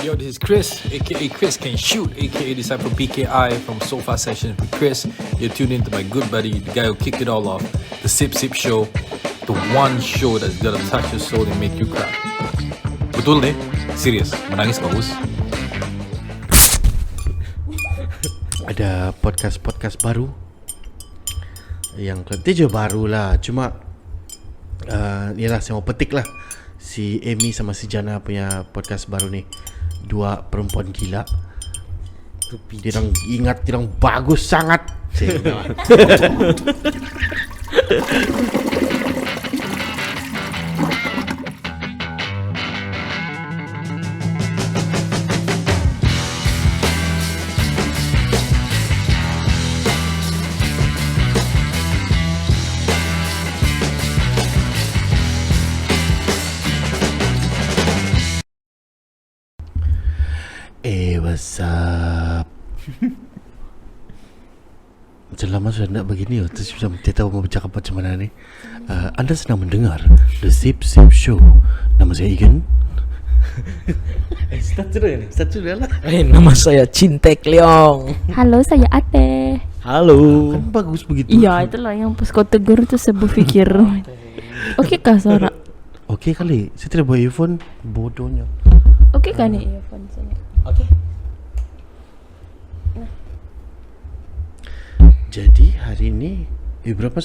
Yo, this is Chris, aka Chris Can Shoot, aka Disciple PKI from Sofa Sessions with Chris. You're tuned into my good buddy, the guy who kicked it all off, the Sip Sip Show, the one show that's gonna touch your soul and make you cry. Betul deh, serius, menangis bagus. Ada podcast baru yang tentu baru lah, cuma yalah saya mau petik lah si Amy sama si Jana punya podcast baru ni. Dua perempuan gila. Dirang ingat dirang bagus sangat. What's up? Macam lama sudah nak begini, terus tidak tahu mau bercakap macam mana ni. Anda sedang mendengar The Sip Sip Show. Nama saya Igen. Start sudah lah. Nama saya Cintek Leong. Halo, saya Ate. Halo. Kan bagus begitu. Iya, itulah yang pas kau tegur tu saya berfikir. Okey kah suara? Okey kali. Saya tidak bawa earphone. Bodohnya. Okey kah ni earphone sini? Okey. Jadi hari ini berapa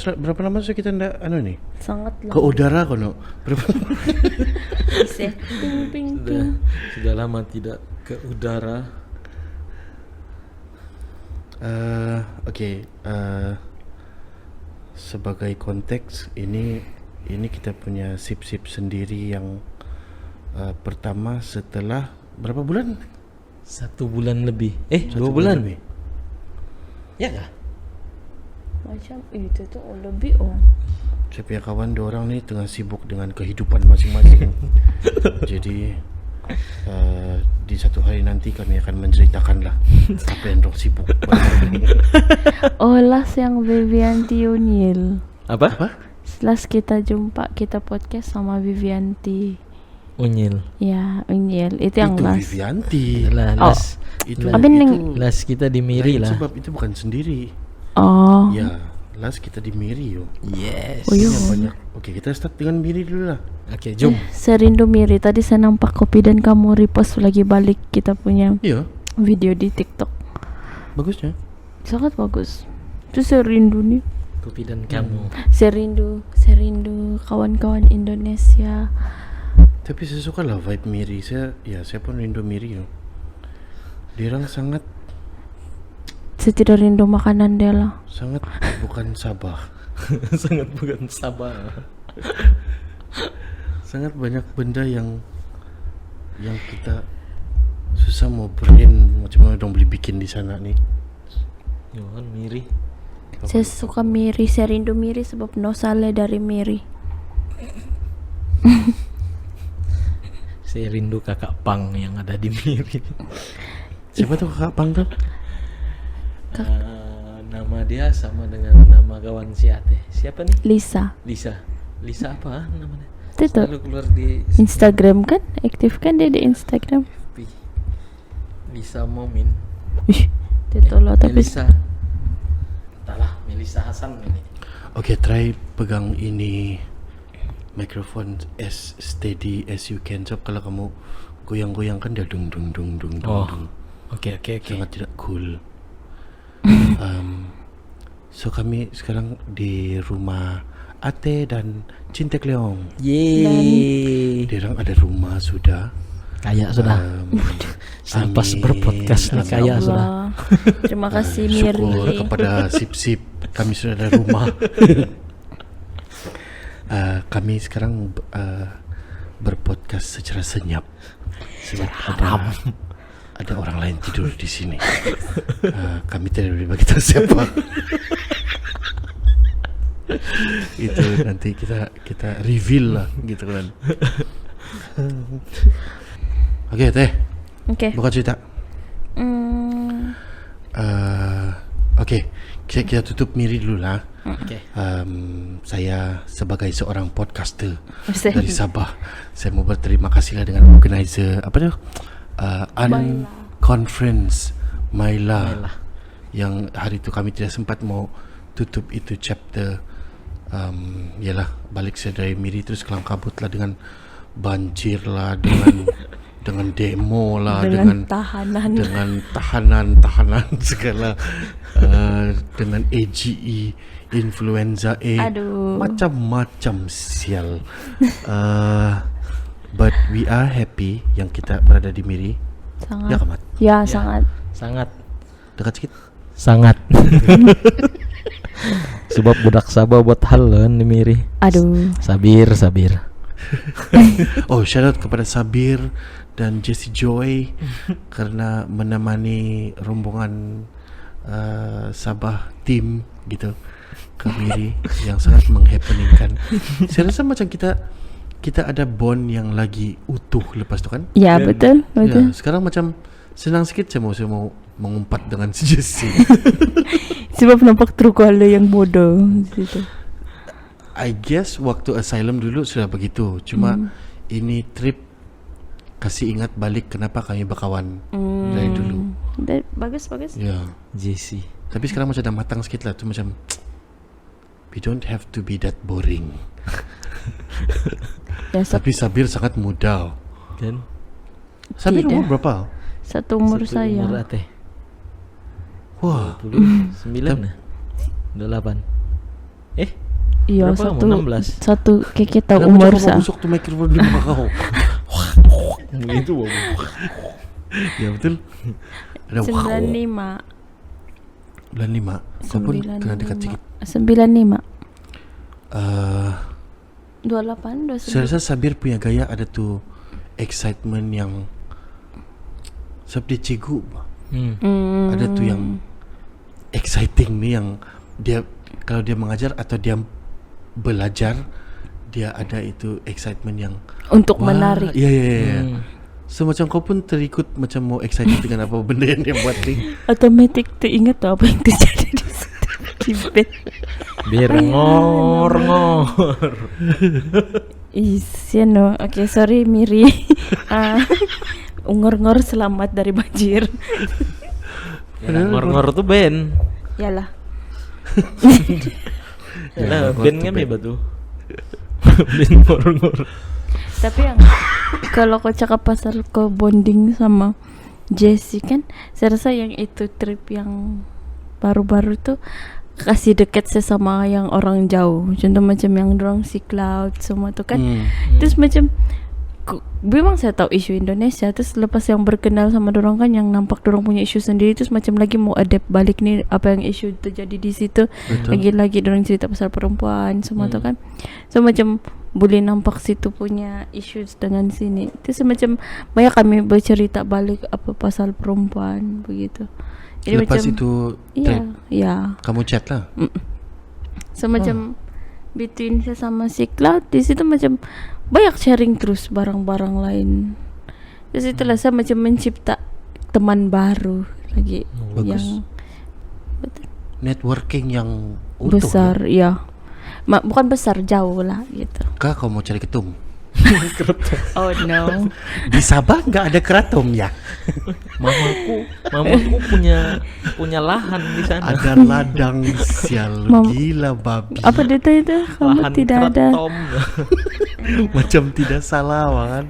lama sudah kita ndak ni? Sangat Ke udara kono. Berapa? Sudah lama tidak ke udara. Okey. Sebagai konteks ini kita punya sip-sip sendiri yang pertama setelah berapa bulan? 1 bulan lebih. 2 1 bulan lebih. Ya kah? Macam itu tu lebih Saya punya kawan dua orang ni tengah sibuk dengan kehidupan masing-masing. Jadi di satu hari nanti kami akan menceritakan lah apa yang dorang sibuk. last yang Vivianti Unil. Apa? Last kita jumpa, kita podcast sama Vivianti. Unyil. Ya, Unil. Itu yang Itu last. Vivianti. Lah, last. Itu Abin itu neng- Last kita di Miri lain lah. sebab itu bukan sendiri. Oh. Ya, last kita di Miri yo. Yes. Oh, yo. Yang banyak. Okey, kita start dengan Miri dulu lah. Okey, jom. Serindu Miri. Tadi saya nampak kopi dan kamu repost lagi balik kita punya Ya, video di TikTok. bagusnya. Sangat bagus. Itu serindu nih. Kopi dan kamu. Serindu kawan-kawan Indonesia. Tapi saya suka lah vibe Miri. Saya pun rindu Miri yo. Dirang sangat Saya tidak rindu makanan dia lah. sangat bukan Sabah. Sangat bukan sabar. Sangat banyak benda yang kita susah mau brain macam mana dong boleh bikin di sana ni. Yo kan Miri. Saya suka Miri. Saya rindu Miri sebab no sale dari Miri. Saya rindu kakak Pang yang ada di Miri. Siapa tuh kakak Pang tuh? Nama dia sama dengan nama kawan si Ate. Siapa nih? Lisa. Lisa apa namanya? Itu Selalu keluar di Instagram kan? Aktif kan dia di Instagram? FB. Lisa Momin. Ih, itu loh tapi Melisa. Entahlah, Melisa Hasan ini. Okay, try pegang ini microphone as steady as you can. So kalau kamu goyang-goyang kan dia dung dung dung dung Oh. dung. Oke. Sangat tidak cool. So kami sekarang di rumah Ate dan Cintek Leong. Yeay. Dirang ada rumah sudah. Kaya sudah. Selepas Amin. berpodcast nih kaya sudah. Allah. Terima kasih Miri. Syukur kepada sip-sip kami sudah ada rumah. Kami sekarang berpodcast secara senyap. Sebab ada orang lain tidur di sini. Kami tidak boleh bagi tahu siapa. Itu nanti kita reveal lah gitu kan. Okey, Teh. Oke. Buka cerita. Okey, kita tutup Miri dulu lah. Oke. Saya sebagai seorang podcaster Ustaz. dari Sabah, saya mau berterima kasih lah dengan organizer apa tu Unconference Myla, yang hari tu kami tidak sempat mau tutup itu chapter. Yalah, balik saya dari Miri terus kelam kabut lah dengan banjir lah, dengan demo lah, dengan tahanan segala, dengan AGE, influenza A. Aduh. Macam-macam sial. But we are happy yang kita berada di Miri. Sangat. Ya Kamat? Ya, sangat. Sangat. Dekat sikit. Sangat. Sebab budak Sabah buat hal kan di Miri. Aduh. Sabir. Oh, shout out kepada Sabir dan Jessie Joy karena menemani rombongan Sabah team gitu ke Miri yang sangat menghappeningkan. Saya rasa macam kita ada bond yang lagi utuh lepas tu kan? Ya, betul. Ya, sekarang macam senang sikit saya mau mengumpat dengan si Jessie. Sebab nampak true color yang bodoh situ. I guess waktu asylum dulu sudah begitu. Cuma ini trip kasih ingat balik kenapa kami berkawan dari dulu. Bagus. Ya. JC. Tapi sekarang macam dah matang sikit lah. Tu macam we don't have to be that boring. Ya, Tapi Sabir sangat muda. Kan? Sabir Tidak. umur berapa? satu umur saya. Umur Ateh. Wah, 9 lah. 28. Iya, Berapa kamu? 16? satu kita kenapa umur kau busuk tu mikrofon di muka kau? Begitu babu. Ya betul. Ada 95. 95. Kau pun kena dekat sikit. 95. 28, 29. Saya rasa Sabir punya gaya ada tu excitement yang sebab dia cikgu. Ada tu yang exciting ni yang dia kalau dia mengajar atau dia belajar dia ada itu excitement yang Untuk menarik. Ya. So macam kau pun terikut macam mau excited dengan apa benda yang dia buat ni. Otomatik teringat tu apa yang terjadi di situ. Di bed. Biar ngor. No. Okay, sorry Miri. Ngor-ngor selamat dari banjir. Ngor-ngor tuh band. Yalah. Nah, band kan ya batu. Band ngor-ngor. Tapi yang kalau kau cakap pasal kau bonding sama Jessie kan, saya rasa yang itu trip yang baru-baru tuh kasih dekat sesama yang orang jauh. Contoh macam yang dorang si Cloud semua tuh kan. Terus macam memang saya tahu isu Indonesia, terus lepas yang berkenal sama dorang kan yang nampak dorang punya isu sendiri, terus macam lagi mau adapt balik nih apa yang isu terjadi di situ. Lagi-lagi dorang cerita pasal perempuan semua tuh kan. So macam boleh nampak situ punya isu dengan sini. Terus macam banyak kami bercerita balik apa pasal perempuan begitu. Jadi Lepas macam, itu trip, ya. kamu chat lah. So macam between saya sama si Cloud di situ macam banyak sharing terus barang-barang lain. Terus itulah saya macam mencipta teman baru lagi Bagus. yang betul, Networking yang utuh. besar, ya. Bukan besar, jauh lah gitu. Kah kau mau cari ketum? Oh no. Di Sabah nggak ada keraton ya? Mamaku punya lahan di sana. Ada ladang sial gila babi. Apa data itu? Kamu Lahan tidak ada. keraton. Macam tidak salah kan?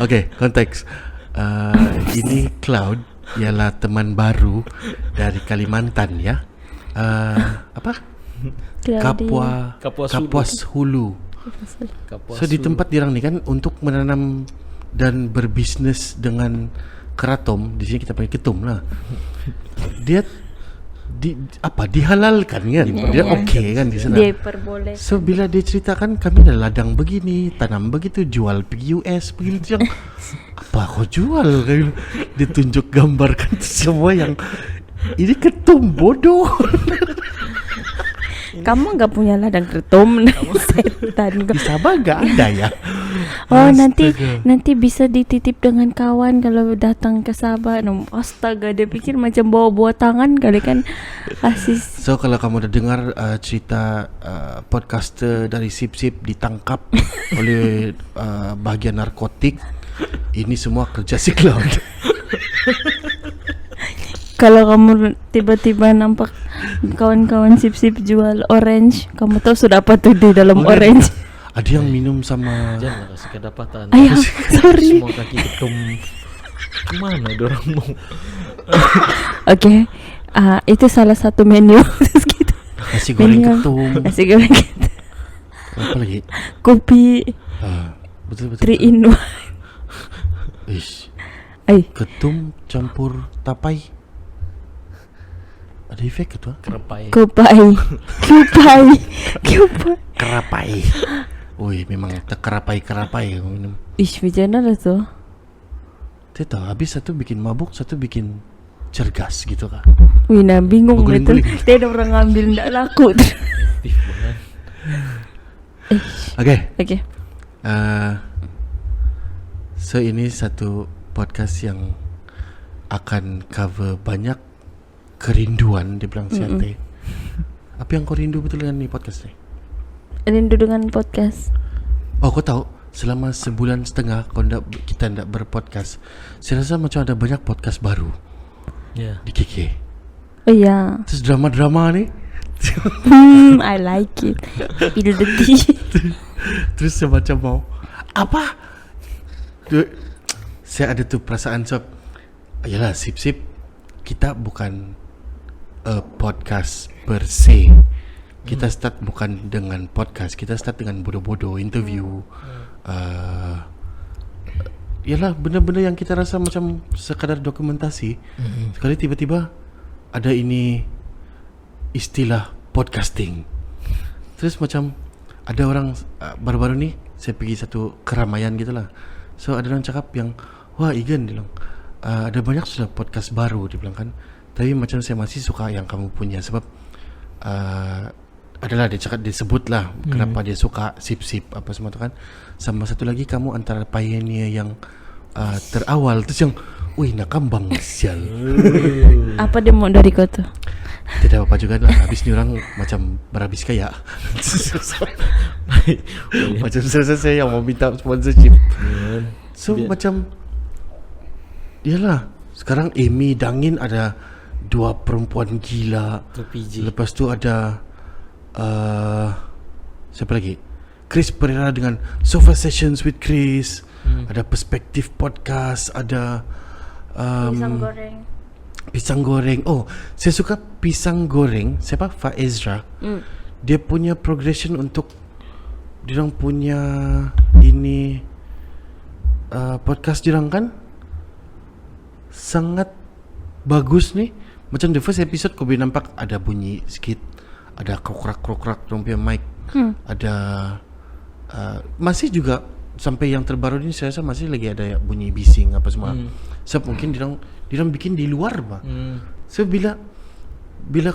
Okay, konteks. Ini Cloud ialah teman baru dari Kalimantan ya. Apa? Kapuas Hulu. So di tempat dirang ni kan untuk menanam dan berbisnes dengan keraton, di sini kita panggil ketum lah. Dia dihalalkan kan? Dia okey kan di sana. Dia perboleh. So bila dia ceritakan kami ada ladang begini, tanam begitu, jual pergi US begitu yang apa kau jual? Dia tunjuk gambarkan semua yang ini ketum bodoh. Kamu nggak punya ladang ketum. Setan. Di Sabah nggak ada ya. Oh nanti bisa dititip dengan kawan kalau datang ke Sabah. Astaga, dia pikir macam bawa tangan kali kan. Asis. So kalau kamu dah dengar cerita podcaster dari Sip Sip ditangkap oleh bahagian narkotik, Ini semua kerja si Cloud. Kalau kamu tiba-tiba nampak kawan-kawan sip-sip jual orange, kamu tahu sudah apa tuh di dalam orange. Ada yang minum sama Janganlah kasih kedapatan. Ayo, sorry. Semua kaki ketum. Kemana dorang mau? Oke, itu salah satu menu. Terus gitu. nasi goreng Menu. ketum. Nasi goreng gitu. Apa lagi? Kopi Betul. 3 in 1. Ish. Ay, Ketum campur tapai. Ada efek itu? Kerepai. kupai. Kerapai. Wih, memang terkerapai minum. Ish, bejana lah tuh. Tidak, habis satu bikin mabuk, satu bikin cergas gitu kan. Wih, nah bingung betul. Berguling-guling. Tidak ada orang ngambil, tidak laku. Aktif banget. Oke. Oke. So ini satu podcast yang akan cover banyak kerinduan, dibilang siate. Apa yang kau rindu betul dengan ni podcast ni? Rindu dengan podcast. Oh, kau tahu selama sebulan setengah kita ndak berpodcast, saya rasa macam ada banyak podcast baru Ya. di KK. Oh iya. Terus drama-drama ni. I like it. Feel the tea. Terus saya macam mau apa? Saya ada tu perasaan sebab yalah sip-sip kita bukan podcast per se. Kita start bukan dengan podcast, kita start dengan bodoh-bodoh interview. Yalah benda-benda yang kita rasa macam sekadar dokumentasi. Sekali tiba-tiba ada ini istilah podcasting. Terus macam ada orang baru-baru ni saya pergi satu keramaian gitulah. So ada orang cakap yang wah Igan dia bilang ada banyak sudah podcast baru dia bilang kan. Tapi macam saya masih suka yang kamu punya sebab adalah dia cakap, dia sebut lah kenapa dia suka sip-sip apa semua tu kan. Sama satu lagi kamu antara pioneer yang terawal. Terus yang wih nak kambang sial. Apa dia mau dari kau tuh? Tidak apa-apa juga lah. Habis ni orang macam berhabis kaya. Macam saya yang mau minta sponsorship. So macam yalah sekarang Amy Dangin ada 2 perempuan gila. PJ. Lepas tu ada siapa lagi? Chris Pereira dengan Sofa Sessions with Chris. Ada Perspektif Podcast. Ada Pisang goreng. Oh, saya suka pisang goreng. Siapa? Faezra. Dia punya progression untuk diorang punya ini podcast diorang kan sangat bagus ni. Macam the first episode kau boleh nampak ada bunyi sikit, ada krok-krak diorang punya mic. Ada masih juga sampai yang terbaru ni saya rasa masih lagi ada bunyi bising apa semua. Sebab mungkin diorang bikin di luar bah. So bila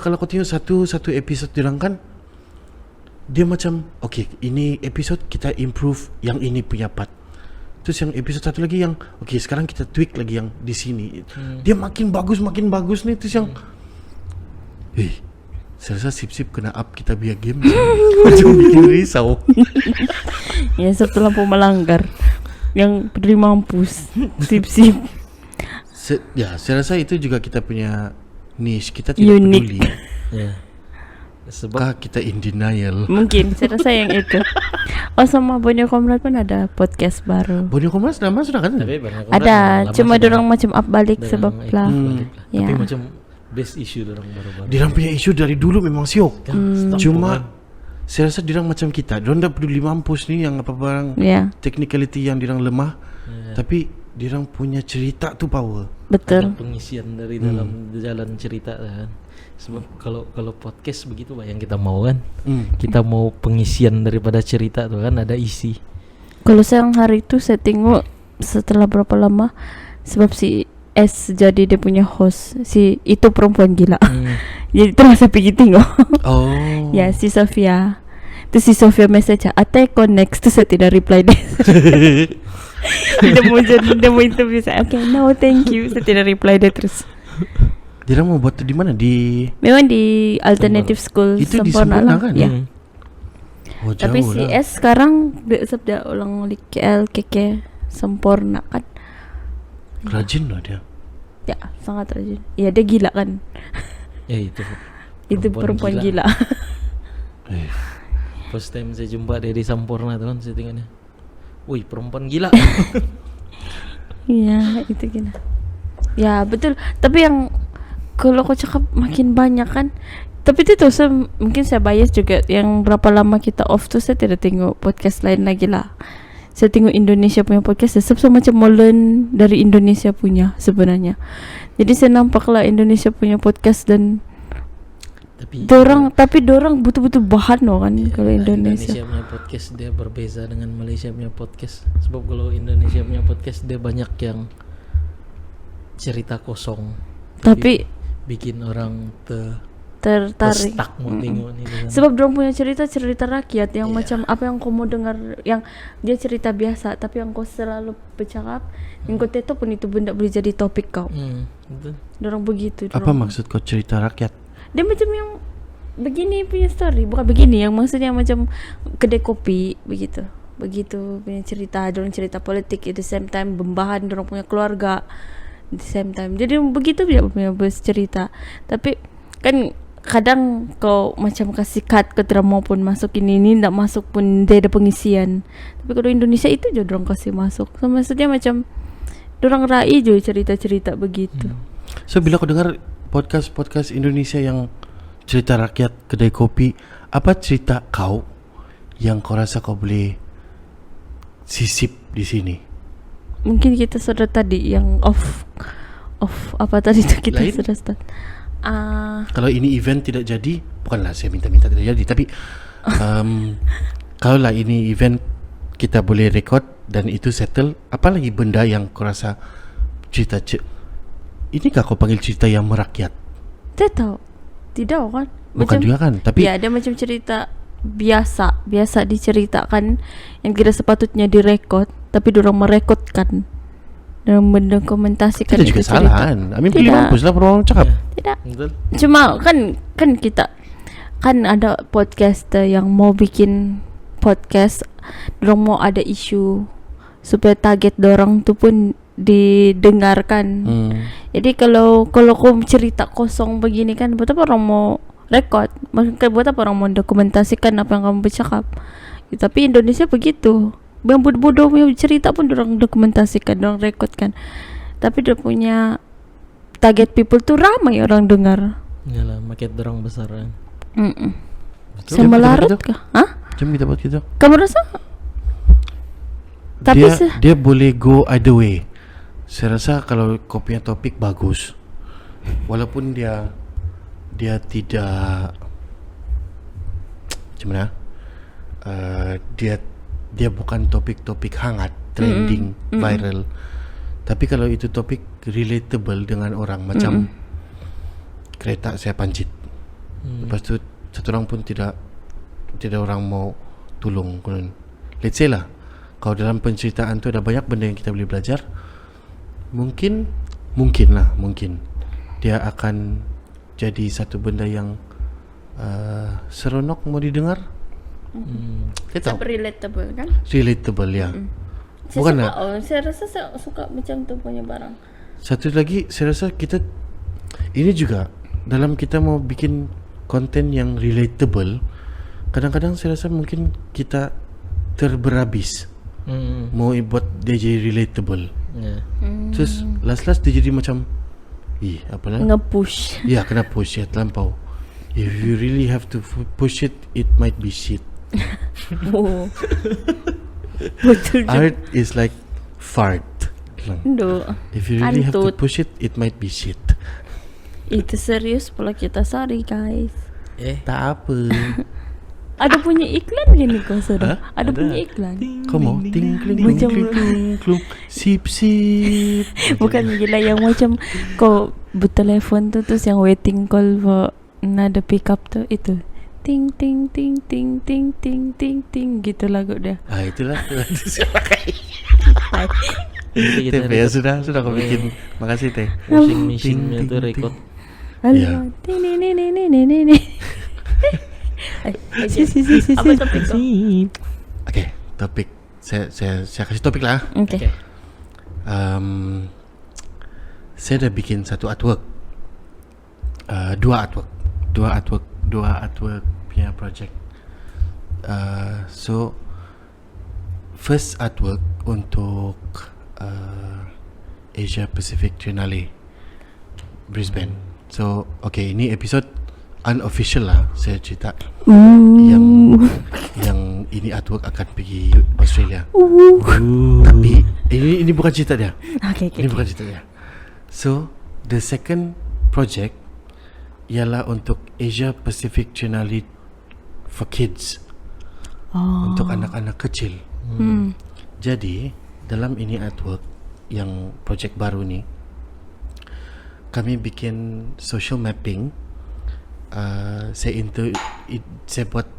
kalau kau tengok satu episode diorang kan dia macam okay, ini episode kita improve yang ini punya part. Terus yang episode satu lagi yang okay, sekarang kita tweak lagi yang di sini. Dia makin bagus ni. Terus yang saya rasa sip-sip kena up kita biar game. Macam bikin risau. Ya, setelah lampu melanggar. Yang peduli mampus. Sip-sip. Saya rasa itu juga kita punya niche. Kita tidak Unik. peduli. Ya. Sebab Kah kita in denial. Mungkin saya rasa yang itu. Oh, sama Bonyo Komrad pun ada podcast baru. Bonyo Komras nama sudah kan? tapi barang Ada, cuma dorang macam up balik sebab lah. Tapi Ya. macam best issue dorang baru-baru. Diorang punya isu dari dulu memang siok. Stop Cuma kan. saya rasa diorang macam kita. Diorang tak peduli mampus ni yang apa barang Ya, technicality yang diorang lemah. Tapi diorang punya cerita tu power. betul. Ada pengisian dari dalam jalan cerita kan. Sebab kalau podcast begitu bah yang kita mau kan. Kita mau pengisian daripada cerita tu kan, ada isi. Kalau siang hari itu saya tengok setelah berapa lama sebab si S jadi dia punya host, si itu perempuan gila. Jadi terus saya pergi tengok. Oh. Ya, si Sofia. Terus si Sofia message attack connect. Terus saya tidak reply dia. dia mau interview saya. Okay, no thank you. Saya tidak reply dia terus. Diorang mau buat tu di mana? Di Memang di alternative school itu di Sempurna Sempurna lah. kan? Ya. Oh, Tapi jauh si lah. S sekarang dia ulang KL KK Sempurna kan. Rajin loh dia. Ya, sangat rajin. Ya, dia gila kan. Ya itu. Itu perempuan gila. First time saya jumpa dia di Sampurna tuh kan saya tengoknya. Wih, perempuan gila. Iya, itu gila. Ya, betul. Tapi yang kalau kau cakap makin banyak kan. Tapi itu tuh mungkin saya bias juga. Yang berapa lama kita off tuh saya tidak tengok podcast lain lagi lah. Saya tengok Indonesia punya podcast, saya macam mau learn dari Indonesia punya sebenarnya. Jadi saya nampak lah Indonesia punya podcast dan tapi dorang betul-betul bahan loh kan kalau Indonesia. Indonesia punya podcast dia berbeza dengan Malaysia punya podcast. Sebab kalau Indonesia punya podcast dia banyak yang cerita kosong. Tapi bikin orang tertarik. stuck mau tengok nih. Sebab dorang punya cerita rakyat yang macam apa yang kau mau dengar, yang dia cerita biasa tapi yang kau selalu bercakap, yang kau tahu pun itu benda boleh jadi topik kau. Betul. Dorang begitu. Apa maksud kau cerita rakyat? Dia macam yang begini punya story, bukan begini, yang maksudnya macam kedai kopi begitu punya cerita. Dorang cerita politik at the same time membahan dorang punya keluarga at the same time. Jadi begitu dia punya bercerita. Tapi kan kadang kau macam kasih cut ke drama pun masuk ini tak masuk pun dia ada pengisian. Tapi kalau Indonesia itu je dorang kasih masuk. So maksudnya macam dorang rai je cerita-cerita begitu. So bila kau dengar podcast Indonesia yang cerita rakyat kedai kopi, apa cerita kau yang kau rasa kau boleh sisip di sini? Mungkin kita sudah tadi yang off apa tadi tu kita Lain? sudah start. Kalau ini event tidak jadi, bukanlah saya minta tidak jadi, tapi kalau lah ini event kita boleh record dan itu settle, apa lagi benda yang kau rasa cerita inikah kau panggil cerita yang merakyat? Tidak kan? Bukan juga kan, tapi ya ada macam cerita biasa diceritakan yang tidak sepatutnya direkod, tapi dorang merekodkan dan mendokumentasikan itu juga cerita. salah kan? Amin pilih Tidak. mampus lah orang cakap. Tidak. Betul. Cuma kan kita kan ada podcaster yang mau bikin podcast, dorang mau ada isu supaya target dorang tu pun didengarkan. Jadi kalau kau cerita kosong begini kan, buat apa orang mau record? Buat apa orang mau dokumentasikan apa yang kamu bercakap? Ya, tapi Indonesia begitu. Yang bodoh-bodoh punya cerita pun orang dokumentasikan, orang rekodkan. Tapi dia punya target people tu ramai orang dengar. Yalah, market dorang besar kan. Sama larut Betul. kah? Hah? Jom kita buat gitu. Kamu rasa? Tapi dia boleh go either way. Saya rasa kalau kau punya topik bagus, walaupun dia tidak macam mana, dia bukan topik-topik hangat, trending, viral. Tapi kalau itu topik relatable dengan orang, macam kereta saya pancit, lepas tu satu orang pun tidak orang mau tolong. Let's say lah, kalau dalam penceritaan tu ada banyak benda yang kita boleh belajar, mungkin dia akan jadi satu benda yang seronok mau didengar. Kita tahu relatable kan? relatable ya. Bukan lah. Saya rasa saya suka macam tu punya barang. Satu lagi saya rasa kita ini juga dalam kita mau bikin konten yang relatable, kadang-kadang saya rasa mungkin kita terberhabis mau buat dia jadi relatable. Terus last dia jadi macam apalah Nge-push. ya, kena push ya, terlampau. If you really have to push it, it might be shit. Oh. Betul. Art is like fart. Do. If you really have to Antut. push it, it might be shit. Itu serius pula kita, sorry guys. Tak apa. Ada punya iklan gini kau sudah? Ada punya iklan. Kau mau ting kling kling Macam- kling kling kling sip sip. Bukan gila yang macam kau bertelefon tu terus yang waiting call for another pick up tu itu. Ting ting ting ting ting ting ting ting gitu lagu dia. Itulah. Jadi kita Teh ya sudah kau bikin. Makasih Teh. washing machine Ting, itu ting, record. Ya. Halo. Ting ni ni ni ni ni ni. Apa topik kau? Okay, topik. Saya kasih topik lah. Okay. saya dah bikin satu artwork, dua artwork punya project. So first artwork untuk Asia Pacific Triennale Brisbane. So okay, ini episode unofficial lah, saya cerita. Yang ini artwork akan pergi Australia. Tapi ini bukan cerita dia. Okay. Ini bukan cerita dia. So the second project ialah untuk Asia Pacific Triennale for kids, untuk anak-anak kecil. Jadi dalam ini artwork yang project baru ni, kami bikin social mapping. Saya buat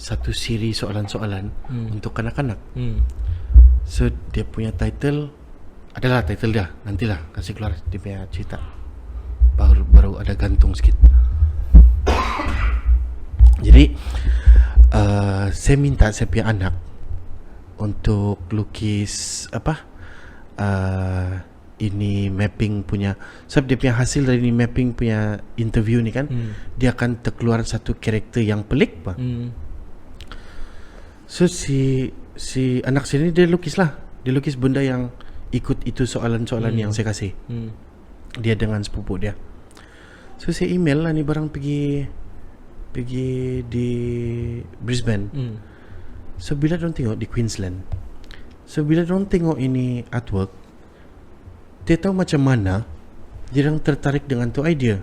satu siri soalan-soalan untuk kanak-kanak. So dia punya title adalah title dia. Nantilah kasih keluar dia punya cerita. Baru ada gantung sikit. Jadi saya minta saya punya anak untuk lukis ini mapping punya. Sebab dia punya hasil dari ini mapping punya interview ni kan, dia akan terkeluar satu karakter yang pelik pak. So si anak sini dia lukis benda yang ikut itu soalan-soalan yang saya kasih. Dia dengan sepupu dia. So saya email lah ni barang pergi di Brisbane. So bila diorang tengok di Queensland, so bila diorang tengok ini artwork, dia tahu macam mana diorang tertarik dengan tu idea.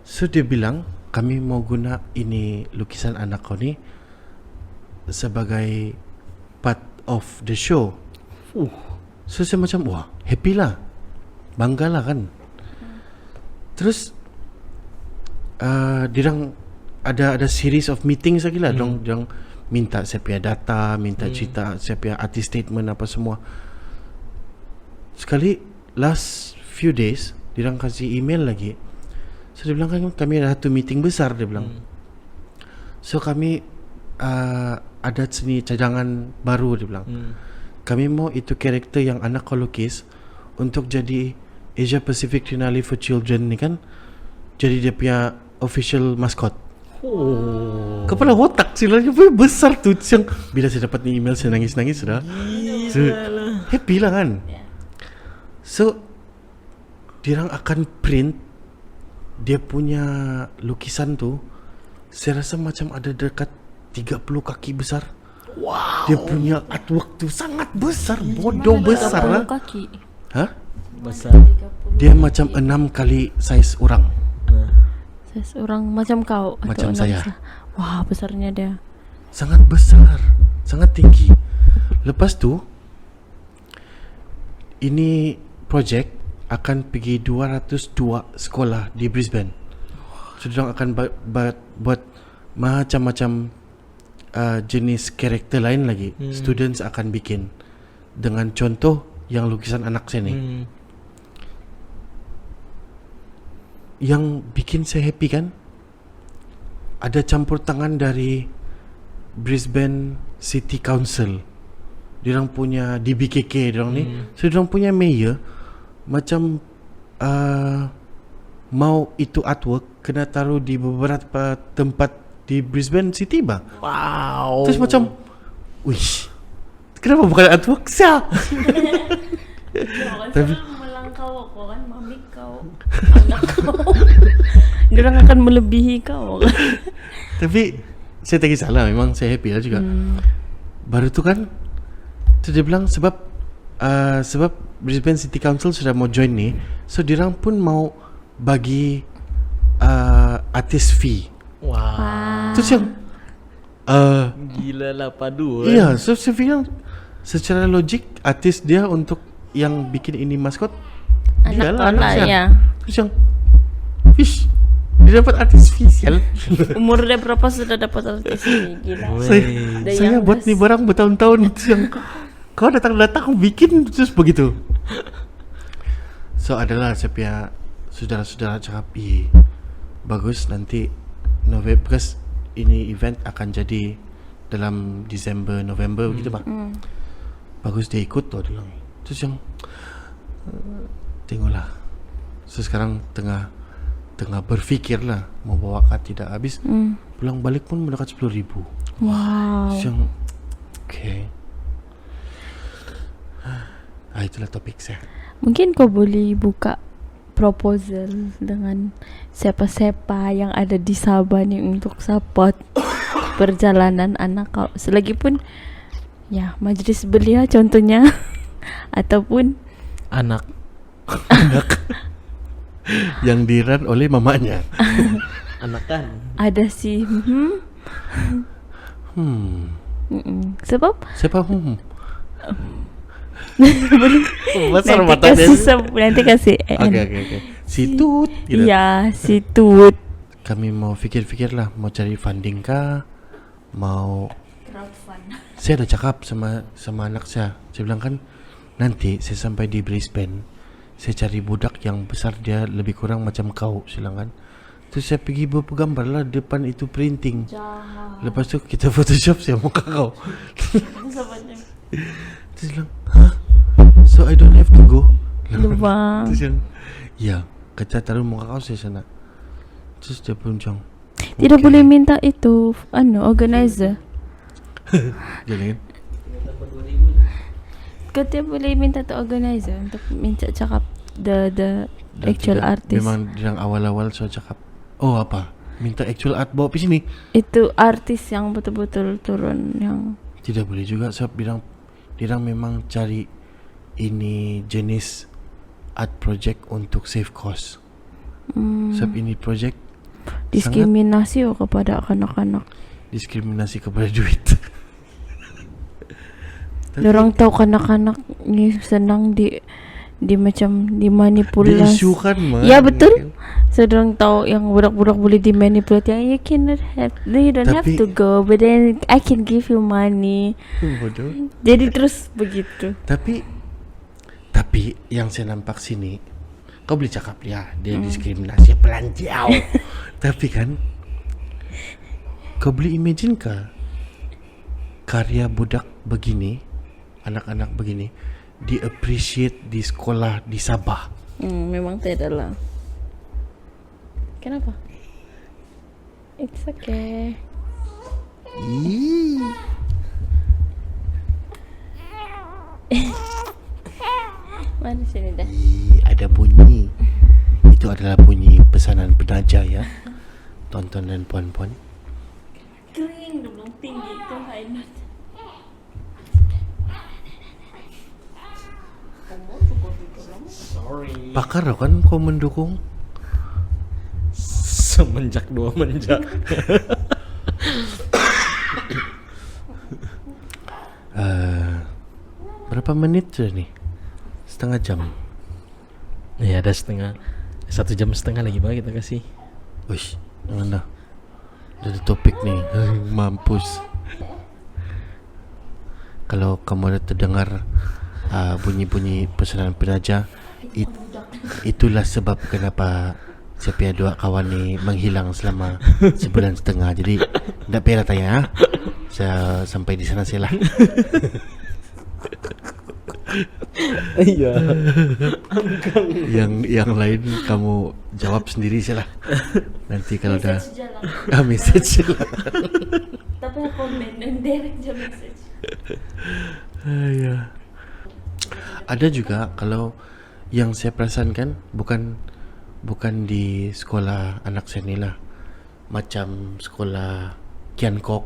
So dia bilang, kami mau guna ini lukisan anak kau ni sebagai part of the show. So saya macam wah, happy lah, bangga lah kan. Terus diorang ada series of meetings lagi lah. Diorang minta saya punya data, minta cerita saya punya artist statement apa semua. Sekali last few days diorang kasih email lagi. So dia bilang kami ada satu meeting besar, dia bilang. So kami ada seni cadangan baru, dia bilang. Kami mau itu karakter yang anak kau lukis untuk jadi Asia Pacific Triennale for Children ni kan, jadi dia punya official mascot. Kepala otak silanya besar tu. Bila saya dapat ni email saya nangis-nangis sudah. So, happy lah kan. So diorang akan print dia punya lukisan tu. Saya rasa macam ada dekat 30 kaki besar. Wow. Dia punya artwork tu sangat besar, bodoh besar lah. Kaki. Hah? Besar. Dia macam 6 kali saiz orang. Saiz orang macam kau Macam atau saya. Wah, besarnya dia. Sangat besar, sangat tinggi. Lepas tu ini project akan pergi 202 sekolah di Brisbane. So diorang akan buat macam-macam jenis karakter lain lagi. Students akan bikin dengan contoh yang lukisan anak saya ni. Yang bikin saya happy kan, ada campur tangan dari Brisbane City Council. Diorang punya DBKK diorang ni. So diorang punya mayor macam mau itu artwork kena taruh di beberapa tempat di Brisbane City bah. Wow. Terus macam, wish, kenapa bukan artwork saya? Tapi melangkau kau kan, mami kau, anak kau. Diorang akan melebihi kau. Tapi saya tak kisahlah, memang saya happy lah juga. Baru tu kan, tu dia bilang sebab Brisbane City Council sudah mau join ni, so diorang pun mau bagi artist fee. Wow. Terus yang Gila lah padu. iya, so saya bilang secara logik artis dia untuk yang bikin ini maskot dia Anak lah, kau lah saya. ya. Terus yang fish, dia dapat artis fee sial. Umur dia berapa sudah dapat artis ini? Gila. The Saya buat youngest. ni barang bertahun-tahun. Terus yang kau datang-datang bikin terus begitu. So adalah saya punya saudara-saudara cakap, bagus nanti November, because ini event akan jadi dalam Disember, November begitu bah. Bagus dia ikut tu dia bilang. Terus yang tengoklah. So sekarang tengah berfikir lah mau bawa kad tidak. Habis pulang balik pun mendekat 10,000. Wow. So yang okay. Itulah topik saya. Mungkin kau boleh buka proposal dengan siapa-siapa yang ada di Sabah nih untuk support perjalanan anak kau. Selagipun ya majlis belia contohnya ataupun Anak Yang diran oleh mamanya. anak kan. ada si sebab Siapa? nanti kasih Okay. Si Tut. Gitu. ya si Tut Kami mau fikir-fikir lah, mau cari funding kah? Mau saya ada cakap sama anak saya. Saya bilang kan nanti saya sampai di Brisbane, saya cari budak yang besar dia lebih kurang macam kau, saya bilang kan. Terus saya pergi bergambar lah depan itu printing. Lepas tu kita photoshop saya muka kau. Terus bilang, "Hah? So I don't have to go?" Lubang. Terus bilang, "Ya, kita taruh muka kau saya sana." Terus dia pun macam, Tidak boleh minta itu organizer. Jangan. Kau tidak boleh minta tu organizer untuk minta cakap the actual artist. Memang yang awal-awal saya cakap, oh apa? Minta actual art bawa pergi sini. Itu artis yang betul-betul turun yang Tidak boleh juga sebab dirang memang cari ini jenis art project untuk save cost. Sebab ini project diskriminasi kepada kanak-kanak. diskriminasi kepada duit. Orang tahu kanak-kanak ni senang di macam dimanipulasi. Diisukan mah. Ya betul. So orang tahu yang budak-budak boleh dimanipulasi. Yang you cannot have, you don't have to go, but then I can give you money. Bodoh. Jadi terus begitu. Tapi yang saya nampak sini, kau boleh cakap dia diskriminasi pelanjau. Tapi kan kau boleh imagine kah karya budak begini, anak-anak begini di appreciate di sekolah di Sabah. Memang tidak lah. Kenapa? It's okay. Mana sini dah? Ada bunyi. Itu adalah bunyi pesanan penaja ya. Tonton dan puan-puan. Kering belum tinggi tu high note. Pakar kan kau mendukung? Semenjak 2 menjak. Berapa menit sudah nih? Setengah jam. Ya ada 1 jam setengah lagi Pak kita kasih. Wish, jangan dah. Ada topik nih. Mampus. Kalau kamu ada terdengar bunyi-bunyi pesanan penaja, itulah sebab kenapa saya punya 2 kawan ni menghilang selama 1.5 bulan. Jadi tak payah tanya. Saya sampai di sana saya lah. Iya. Yang lain kamu jawab sendiri saja lah. Nanti kalau dah message lah. Tapi komen dan direct je message. Ya. Ada juga kalau yang saya perasan kan bukan di sekolah anak saya ni lah, macam sekolah Kian Kok,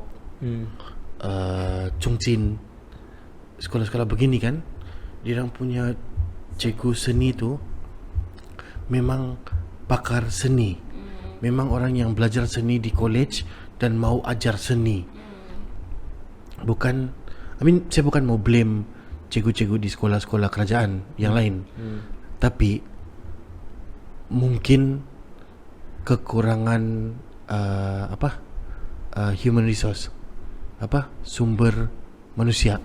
Chung Chin, sekolah-sekolah begini kan, diorang punya cikgu seni tu memang pakar seni, memang orang yang belajar seni di college dan mau ajar seni. Bukan, saya bukan mau blame cikgu-cikgu di sekolah-sekolah kerajaan yang lain, tapi mungkin kekurangan human resource, sumber manusia.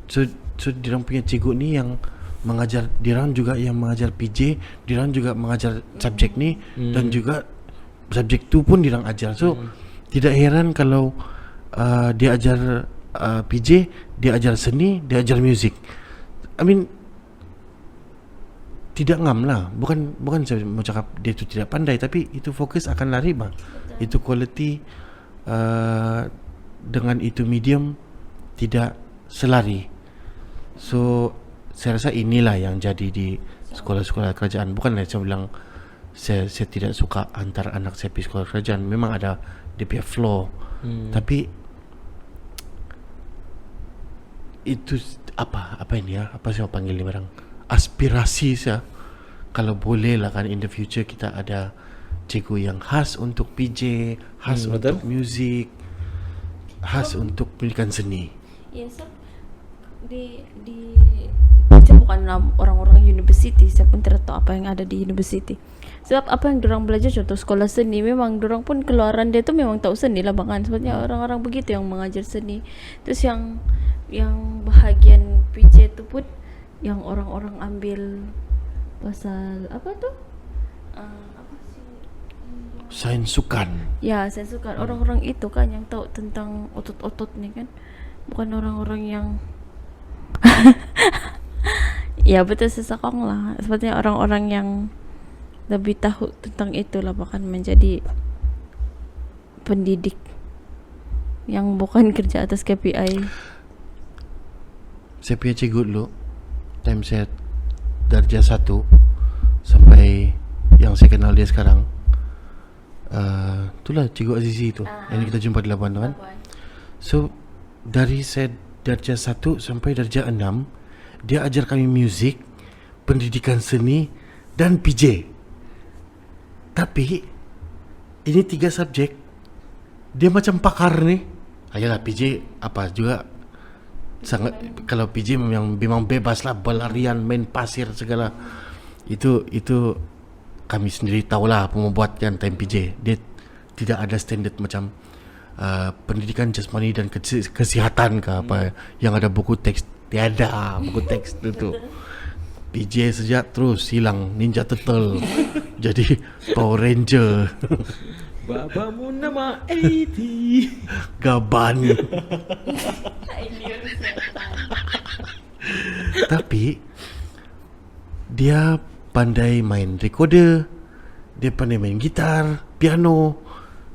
So diorang punya cikgu ni yang mengajar, diorang juga yang mengajar PJ, diorang juga mengajar subjek ni, dan juga subjek tu pun diorang ajar. So tidak heran kalau dia ajar PJ, dia ajar seni, dia ajar music. tidak ngam lah. Bukan saya mau cakap dia tu tidak pandai, tapi itu fokus akan lari bang. Itu quality dengan itu medium tidak selari. So saya rasa inilah yang jadi di sekolah-sekolah kerajaan. Bukanlah saya bilang saya tidak suka antar anak saya pergi sekolah kerajaan. Memang ada dia punya flaw. Tapi itu apa ini ya? Apa saya panggil ni barang? Aspirasi saya. Kalau boleh lah kan in the future kita ada cikgu yang khas untuk PJ, khas untuk music, khas untuk pendidikan seni. Ya, so saya bukanlah orang-orang university, saya pun tidak tahu apa yang ada di university. Sebab apa yang dorang belajar, contoh sekolah seni, memang dorang pun keluaran dia tu memang tahu seni lah bang kan. Sebabnya orang-orang begitu yang mengajar seni. Terus yang bahagian PJ tu pun yang orang-orang ambil pasal apa tu? Apa sih? Sains sukan. Ya, saya suka orang-orang itu kan yang tahu tentang otot-otot ni kan. Bukan orang-orang yang ya betul sesakong lah. Sepertinya orang-orang yang lebih tahu tentang itulah bahkan menjadi pendidik yang bukan kerja atas KPI. Saya punya cikgu dulu, time saya darjah 1 sampai yang saya kenal dia sekarang, itulah Cikgu Azizi tu yang kita jumpa di Labuan tu kan. So dari saya darjah 1 sampai darjah 6, dia ajar kami muzik, pendidikan seni dan PJ. Tapi ini 3 subjek dia macam pakar ni. Ayolah PJ apa juga sangat, kalau PJ memang bebas lah, berlarian, main pasir segala. Itu kami sendiri tahulah apa membuat kan time PJ. Dia tidak ada standard macam pendidikan jasmani dan kesihatan ke apa yang ada buku teks. Tiada buku teks itu. PJ sejak terus hilang Ninja Turtle jadi Power Ranger. Babamu nama 80 Gaban. Tapi dia pandai main recorder, dia pandai main gitar, piano.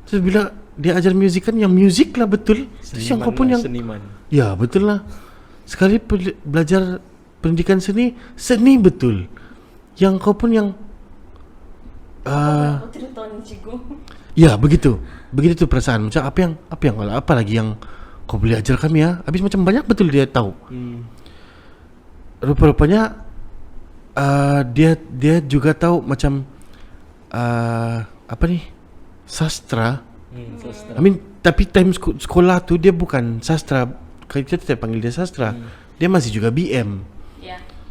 Terus bila dia ajar muzik kan, yang muzik lah betul. Terus yang kau pun yang seniman. ya betul lah. Sekali belajar pendidikan seni betul. Yang kau pun yang ya begitu tu perasaan. Macam apa lagi yang kau boleh ajar kami ya. Habis macam banyak betul dia tahu. Rupa-rupanya dia juga tahu macam apa ni, sastra. I mean, tapi time sekolah tu dia bukan sastra. Kita tidak panggil dia sastra. Dia masih juga BM.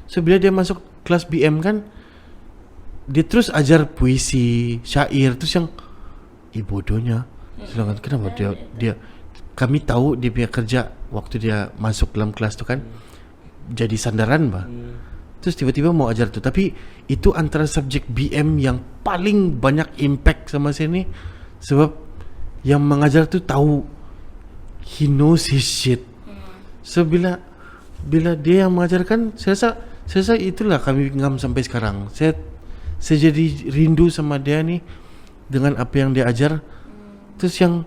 So bila dia masuk kelas BM kan, dia terus ajar puisi, syair. Terus yang bodohnya. Sedangkan kenapa dia kami tahu dia punya kerja waktu dia masuk dalam kelas tu kan jadi sandaran bah. Terus tiba-tiba mau ajar tu. Tapi itu antara subjek BM yang paling banyak impact sama saya ni. Sebab yang mengajar tu tahu, he knows his shit. So bila dia yang mengajarkan, saya rasa itulah kami ngam sampai sekarang. Saya jadi rindu sama dia ni dengan apa yang dia ajar. Terus yang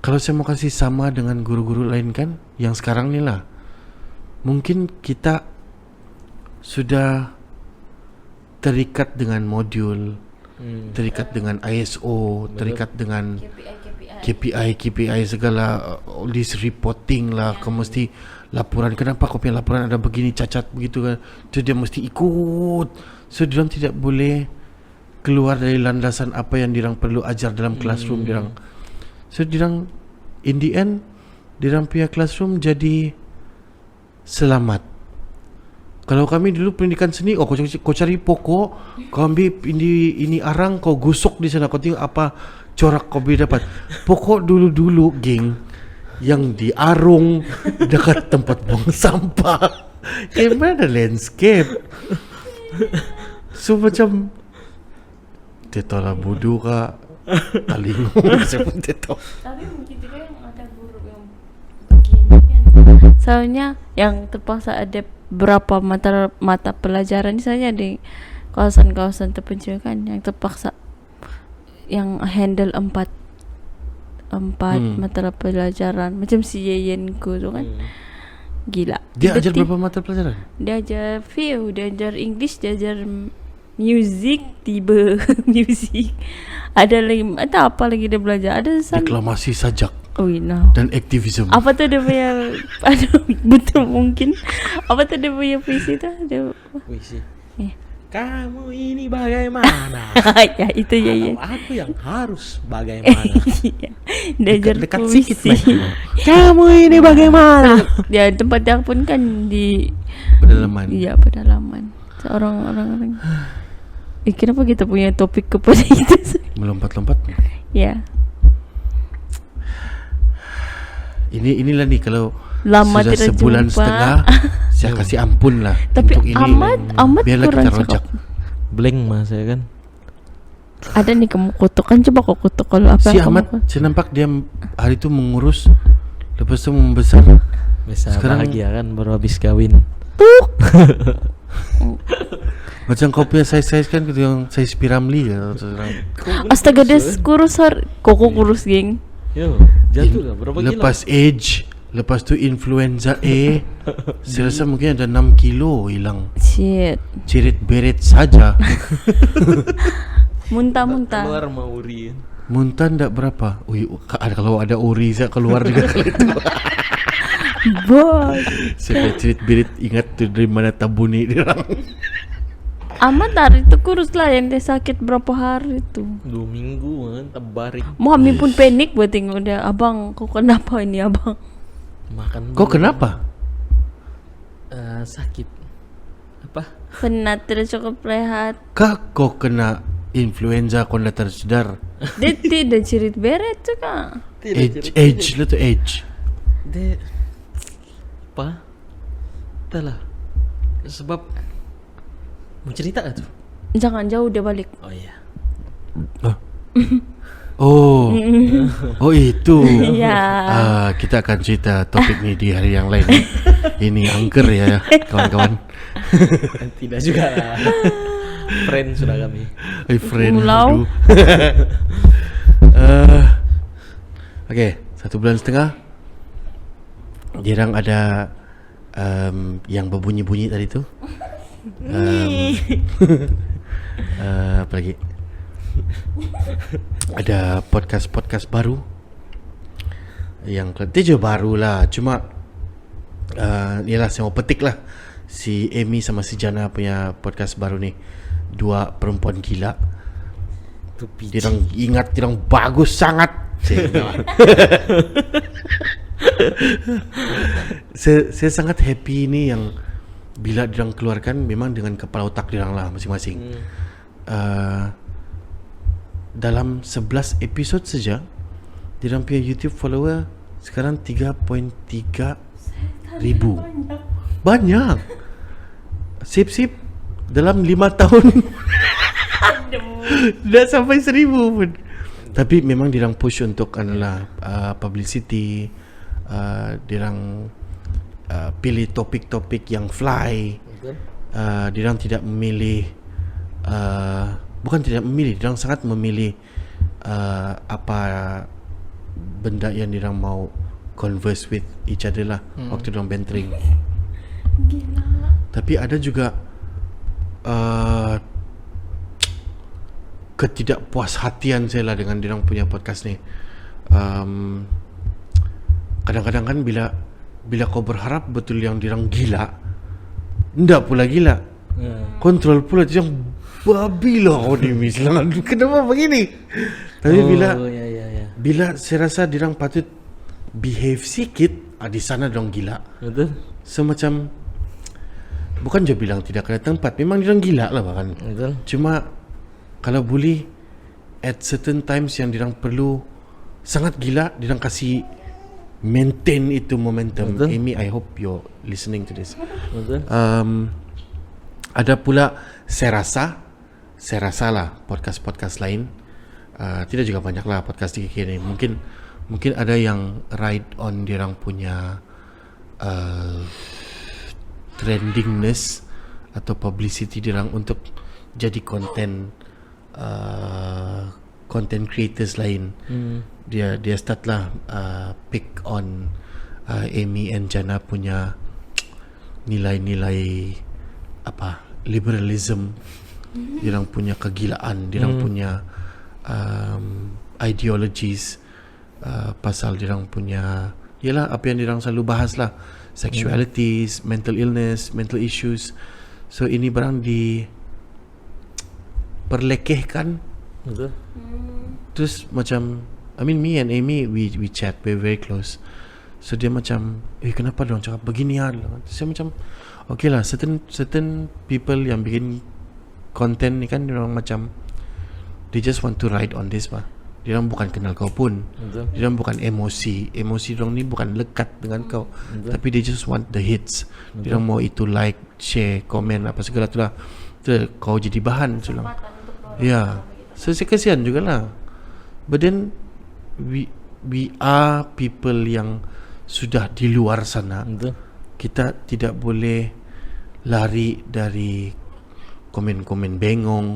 kalau saya mau kasih sama dengan guru-guru lain kan, yang sekarang ni lah, mungkin kita sudah terikat dengan modul, terikat dengan ISO, terikat dengan KPI segala, all this reporting lah. Kau mesti laporan, kenapa kau punya laporan ada begini, cacat begitu kan. So dia mesti ikut. So dia tidak boleh keluar dari landasan apa yang dirang perlu ajar dalam classroom dirang. So dirang in the end dirang punya classroom jadi selamat. Kalau kami dulu pendidikan seni, kau cari pokok, kau ambil ini arang, kau gusuk di sana, kau tengok apa corak kau boleh dapat. Pokok dulu geng yang diarung dekat tempat buang sampah. Kayak mana landscape. So macam dia lah bodoh kak, talingung saya pun dia tahu. Tapi mungkin juga yang ada guru yang begini kan. Soalnya yang terpaksa adapt berapa mata pelajaran misalnya di kawasan-kawasan terpencil kan yang terpaksa yang handle 4 mata pelajaran macam si Yeyenku tu kan. Gila. Dia ajar Tiba-tiba berapa mata pelajaran? dia ajar view, dia ajar English, dia ajar music, tiba music. Ada lagi, ada apa lagi dia belajar? Ada Deklamasi sajak oh no. dan aktivisme. Apa tu dia punya betul mungkin. Apa tu dia punya puisi tu? Dia Puisi. Eh. Kamu ini bagaimana? ya itu ya. Kalau aku yang harus bagaimana? Dia ajar Dekat puisi. sikit lagi. Kamu ini bagaimana? Dia tempat dia pun kan di Pedalaman. iya pedalaman. Seorang orang. Kenapa kita punya topik kepada itu? Melompat-lompat. Ya. Inilah nih kalau Lama sudah tidak sebulan jumpa. setengah saya kasih ampun lah. Tapi untuk ini. amat Biarlah kurang kita rojak. cakap. Blank mas saya kan. Ada nih kamu kutuk kan, coba kau kutuk kalau apa Si yang Ahmad, kamu saya nampak dia hari itu mengurus, lepas itu membesar. Bisa Sekarang- bahagia kan baru habis kawin. Macam kau punya size kan gitu yang size Piramli ya. Astaga dia kurus koko kurus geng. Yo, jatuh lah berapa kilo? Lepas age, lepas tu influenza A, saya rasa mungkin ada 6 kilo hilang. Shit. Cirit beret saja. Muntah-muntah. Keluar mau uri. Muntah ndak berapa? Ui, kalau ada uri saya keluar juga kali itu. Boy. Saya cirit beret ingat tu dari mana tabuni dia orang. Amat hari itu kurus lah yang dia sakit berapa hari itu. 2 minggu kan tebarik. Mami pun panik buat tengok dia. Abang, kau kenapa ini abang? Makan. Kau kenapa? Sakit. Apa? Penat tidak cukup rehat. Kak kau kena influenza kau dah tersedar. Dia tidak cirit beret juga. Age lah tu age. Dia apa? Entahlah. Sebab mau cerita gak tuh? Jangan jauh dia balik. Oh iya. Oh itu. Iya. Kita akan cerita topik ni di hari yang lain. Ini angker ya kawan-kawan. Tidak juga lah. Friend sudah kami. Hey friend. Mulau. Okay, 1 bulan setengah. Jarang ada yang berbunyi-bunyi tadi tu. Apa lagi? Ada podcast baru yang kerja baru lah. Cuma yalah saya mau petik lah si Amy sama si Jana punya podcast baru ni. 2 perempuan gila. Dia orang ingat dia orang bagus sangat. Saya sangat happy ni yang bila dia orang keluarkan memang dengan kepala otak dia orang lah masing-masing. Dalam 11 episod saja dia orang punya YouTube follower sekarang 3.3 ribu. Banyak. Sip dalam 5 tahun dah sampai 1,000 pun. Tapi memang dia orang push untuk adalah publicity. Dia orang pilih topik-topik yang fly. Dia orang tidak memilih bukan tidak memilih, dia orang sangat memilih apa benda yang dia orang mau converse with each other lah waktu dia orang bantering. Tapi ada juga ketidakpuashatian saya lah dengan dia orang punya podcast ni. Kadang-kadang kan bila kau berharap betul yang dia orang gila, ndak pula gila. Kontrol pula dia yang babi lah kau ni misalnya. Kenapa begini? Tapi bila saya rasa dia orang patut behave sikit, di sana dia orang gila. Betul. Semacam bukan je bilang tidak kena tempat, memang dia orang gila lah bahkan. Betul. Cuma kalau boleh at certain times yang dia orang perlu sangat gila, dia orang kasih maintain itu momentum. Betul. Amy, I hope you're listening to this. Betul. Ada pula saya rasa lah podcast lain. Tidak juga banyak lah podcast di KK ni. Mungkin ada yang ride on dia orang punya trendingness atau publicity dirang untuk jadi content creators lain. Dia start lah pick on Amy and Jana punya nilai-nilai liberalism, dirang punya kegilaan, dirang punya ideologies, pasal dirang punya ialah apa yang dirang selalu bahas lah, sexualities, mental illness, mental issues. So ini barang perlekehkan. Betul. Terus macam me and Amy we chat, we're very close. So dia macam kenapa dong cakap begini ya. Saya macam okay lah, certain people yang bikin content ni kan, dia orang macam they just want to ride on this lah. Dia orang bukan kenal kau pun. Betul. Dia orang bukan emosi orang ni bukan lekat dengan kau. Tapi they just want the hits. Dia orang mau itu like, share, komen apa segala tu lah. Tu kau jadi bahan sulam. Ya. So saya kasihan jugalah. But then we are people yang sudah di luar sana. Betul. Kita tidak boleh lari dari komen-komen bengong.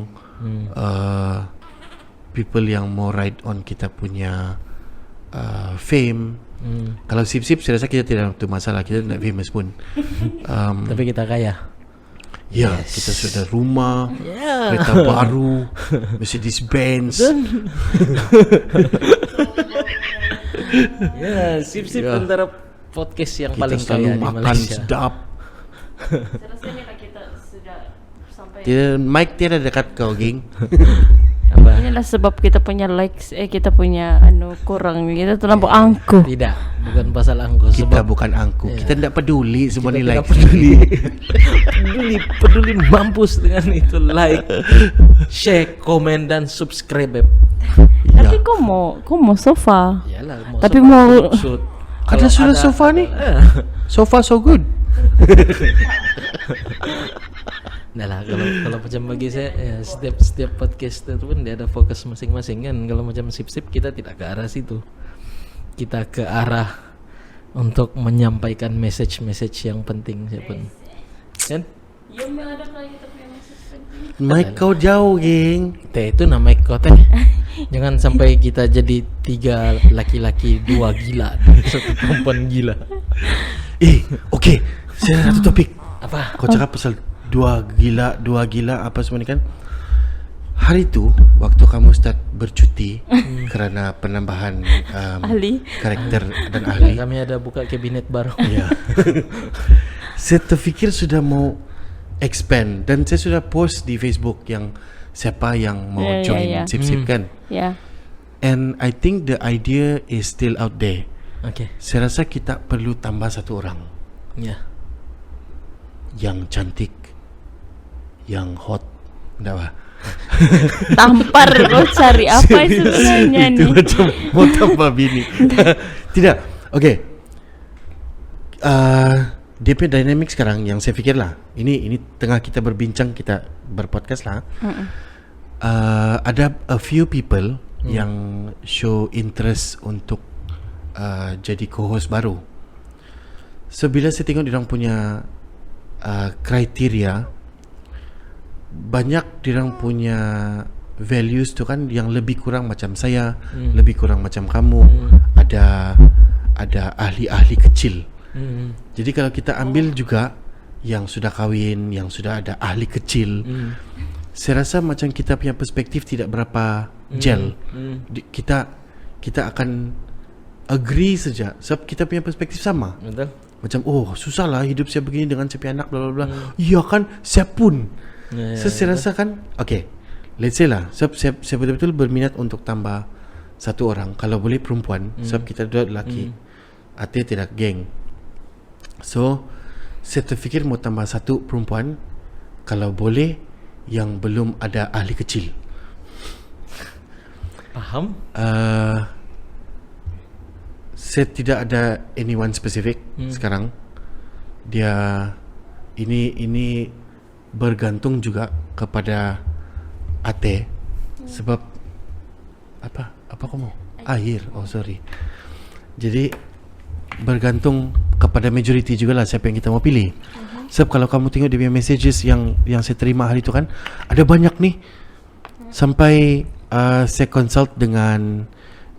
People yang mau ride on kita punya fame. Kalau sip-sip saya rasa kita tidak ada masalah, kita tidak famous pun. Tapi kita kaya. Ya, kita sudah rumah, kereta baru, Mercedes Benz. Ya, sip-sip antara podcast yang Kita paling selalu kaya di makan Malaysia. sedap. Saya rasa ni kita sudah sampai. Mic tiada dekat kau, geng. Apa? Inilah sebab kita punya likes, kita punya kurang. Kita terlampau angkuh. Tidak, bukan pasal angkuh. Kita Sebab bukan angkuh. Kita tidak peduli semua ni like. peduli mampus dengan itu like, share, komen dan subscribe. Tapi kau mau sofa. Iyalah, Tapi sofa mau shoot. Ada Kalau sudah sofa ni? Sofa so good. Nah lah, kalau macam bagi saya ya, setiap podcast itu pun dia ada fokus masing-masing kan. Kalau macam sip-sip kita tidak ke arah situ. Kita ke arah untuk menyampaikan message yang penting siapa kan? Yang ada kali kita punya message penting. Mic kau jauh, geng. Teh itu nama kau teh. Jangan sampai kita jadi 3 laki-laki 2 gila dan 1 perempuan gila. Okay. Saya ada satu topik. Apa? Kau cakap pasal dua gila apa semua ni kan. Hari tu waktu kamu start bercuti kerana penambahan Ahli. karakter dan ahli. Kami ada buka kabinet baru. Ya. Saya terfikir sudah mau expand dan saya sudah post di Facebook yang siapa yang mau join sip-sip kan. Ya. And I think the idea is still out there. Okay. Saya rasa kita perlu tambah satu orang Ya. yang cantik, yang hot, enggak apa? Tampar kau cari apa sebenarnya Itu ni? macam mau tambah bini. Tidak. Okay. Dia punya dynamic sekarang yang saya fikir lah. Ini tengah kita berbincang, kita berpodcast lah. Ada a few people yang show interest untuk jadi co-host baru. So bila saya tengok diorang punya kriteria, banyak diorang punya values tu kan yang lebih kurang macam saya, lebih kurang macam kamu. Ada ahli-ahli kecil. Jadi kalau kita ambil juga yang sudah kahwin, yang sudah ada ahli kecil, saya rasa macam kita punya perspektif tidak berapa gel. Kita akan agree saja sebab kita punya perspektif sama. Betul. Macam susahlah hidup saya begini dengan saya punya anak bla bla bla. Ya kan, saya pun. So saya rasa kan, okay, let's say lah, sebab saya betul-betul berminat untuk tambah satu orang, kalau boleh perempuan, sebab kita dua lelaki. Artinya tidak geng. So saya terfikir mau tambah satu perempuan, kalau boleh yang belum ada ahli kecil. Paham? Saya tidak ada anyone specific sekarang. Dia ini bergantung juga kepada Ate. Sebab apa kamu? Air. Oh sorry. Jadi bergantung kepada kepada majority jugalah siapa yang kita mau pilih. Sebab kalau kamu tengok dia punya messages yang saya terima hari tu kan, ada banyak nih. Sampai saya consult dengan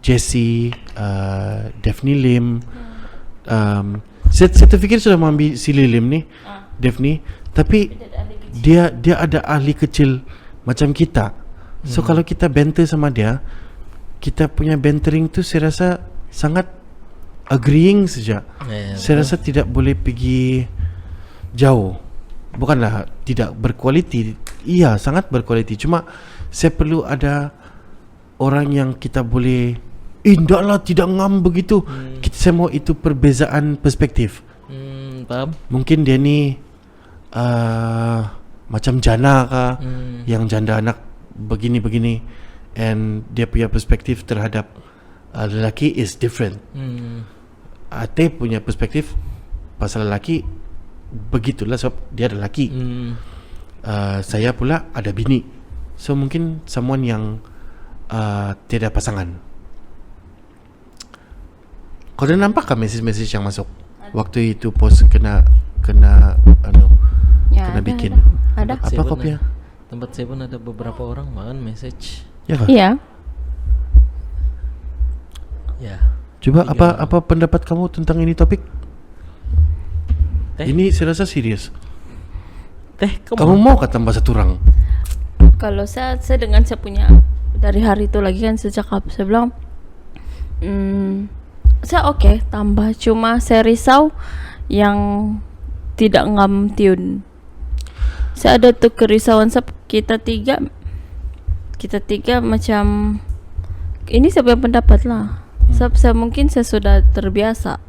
Jessie, Daphne Lim. Saya terfikir sudah mengambil si Lim ni, Daphne, tapi dia ada ahli kecil macam kita. So kalau kita banter sama dia, kita punya bantering tu saya rasa sangat agreeing saja. Saya rasa tidak boleh pergi jauh. Bukanlah tidak berkualiti, iya sangat berkualiti. Cuma saya perlu ada orang yang kita boleh indahlah tidak ngam begitu. Saya mau itu perbezaan perspektif. Paham? Mungkin dia ni macam jana kah, yang janda anak begini-begini, and dia punya perspektif terhadap lelaki is different. Ate punya perspektif pasal lelaki begitulah sebab dia ada lelaki. Saya pula ada bini. So mungkin someone yang tiada pasangan. Kau dah nampak kan mesej-mesej yang masuk waktu itu post kena kena Ya, bikin ada. apa kau punya? Tempat saya pun ada beberapa orang makan message. Ya kah? Iya. Ya. Coba Tiga. apa pendapat kamu tentang ini topik? Teh. Ini saya rasa serius. Teh, Kamu mau kata tambah satu orang? Kalau saya dengan saya punya dari hari itu lagi kan saya cakap, saya bilang saya oke tambah, cuma saya risau yang tidak ngam tune. Saya ada tuh kerisauan sebab kita tiga macam ini saya punya pendapat lah. Sebab saya mungkin saya sudah terbiasa.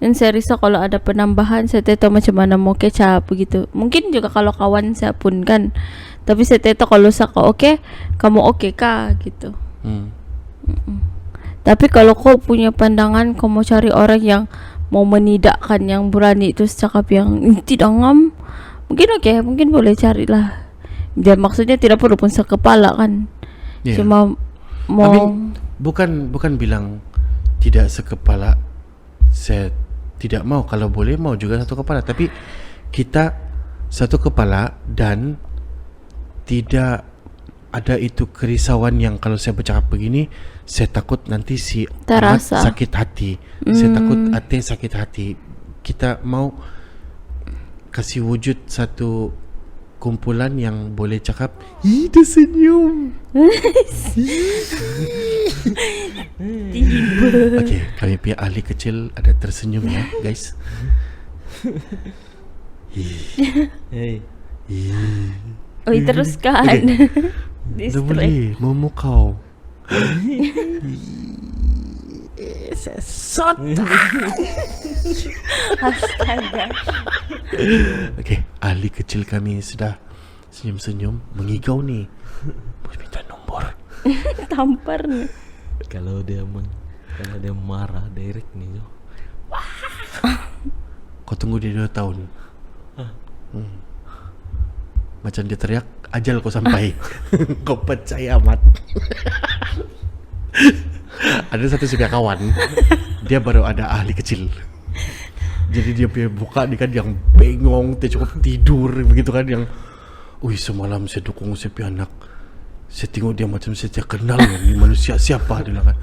Dan saya risau kalau ada penambahan, saya tidak tahu macam mana mau kecap begitu. Mungkin juga kalau kawan saya pun kan. Tapi saya tidak tahu kalau saya oke, kamu oke kah gitu. Tapi kalau kau punya pandangan, kau mau cari orang yang mau menidakkan, yang berani terus cakap yang tidak ngam, mungkin oke, mungkin boleh carilah. Dan maksudnya tidak perlu pun sekepala kan. Yeah. Cuma mau bukan bilang tidak sekepala. Saya tidak mau, kalau boleh mau juga satu kepala, tapi kita satu kepala dan tidak ada itu kerisauan yang kalau saya bercakap begini saya takut nanti si Ahmad terasa sakit hati. Saya takut Ate sakit hati. Kita mau kasih wujud satu kumpulan yang boleh cakap dia senyum. Okey, kami punya ahli kecil ada tersenyum ya guys. Hey. oi teruskan. Dah Distract. boleh memukau. Astaga. Okey, ahli kecil kami sudah senyum-senyum mengigau ni. Boleh minta nombor. Tampar nih. Kalau dia marah direct nih jo. Kau tunggu dia 2 tahun. Macam dia teriak, ajal kau sampai. Kau percaya amat. Ada satu sebuah kawan, dia baru ada ahli kecil. Jadi dia punya buka ni kan yang bengong, dia cukup tidur begitu kan, yang semalam saya dukung saya punya anak. Saya tengok dia macam saya tidak kenal ni manusia siapa dia kan.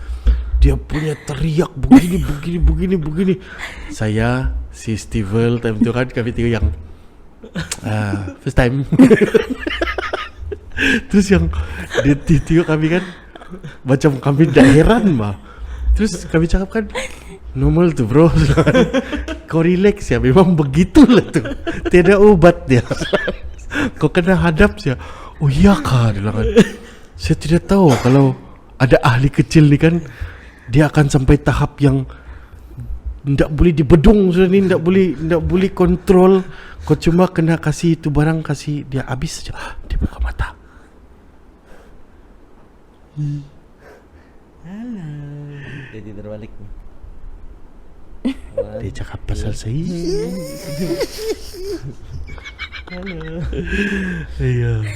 Dia punya teriak begini. Saya si Stevel time tu kan kami tengok yang first time. Terus yang dia tengok kami kan macam kami dah heran mah. Terus kami cakap kan normal tu bro. Kau relax ya, memang begitulah tu. Tiada ubat dia. Kau kena hadap dia. Oh iya kah dia kan. Saya tidak tahu kalau ada ahli kecil ni kan dia akan sampai tahap yang tidak boleh dibedung sudah ni, tidak boleh kontrol. Kau cuma kena kasih itu barang, kasih dia habis saja. Dia buka mata. Halo. Jadi terbalik nih. Dia cakap pasal saya. Halo. Iya.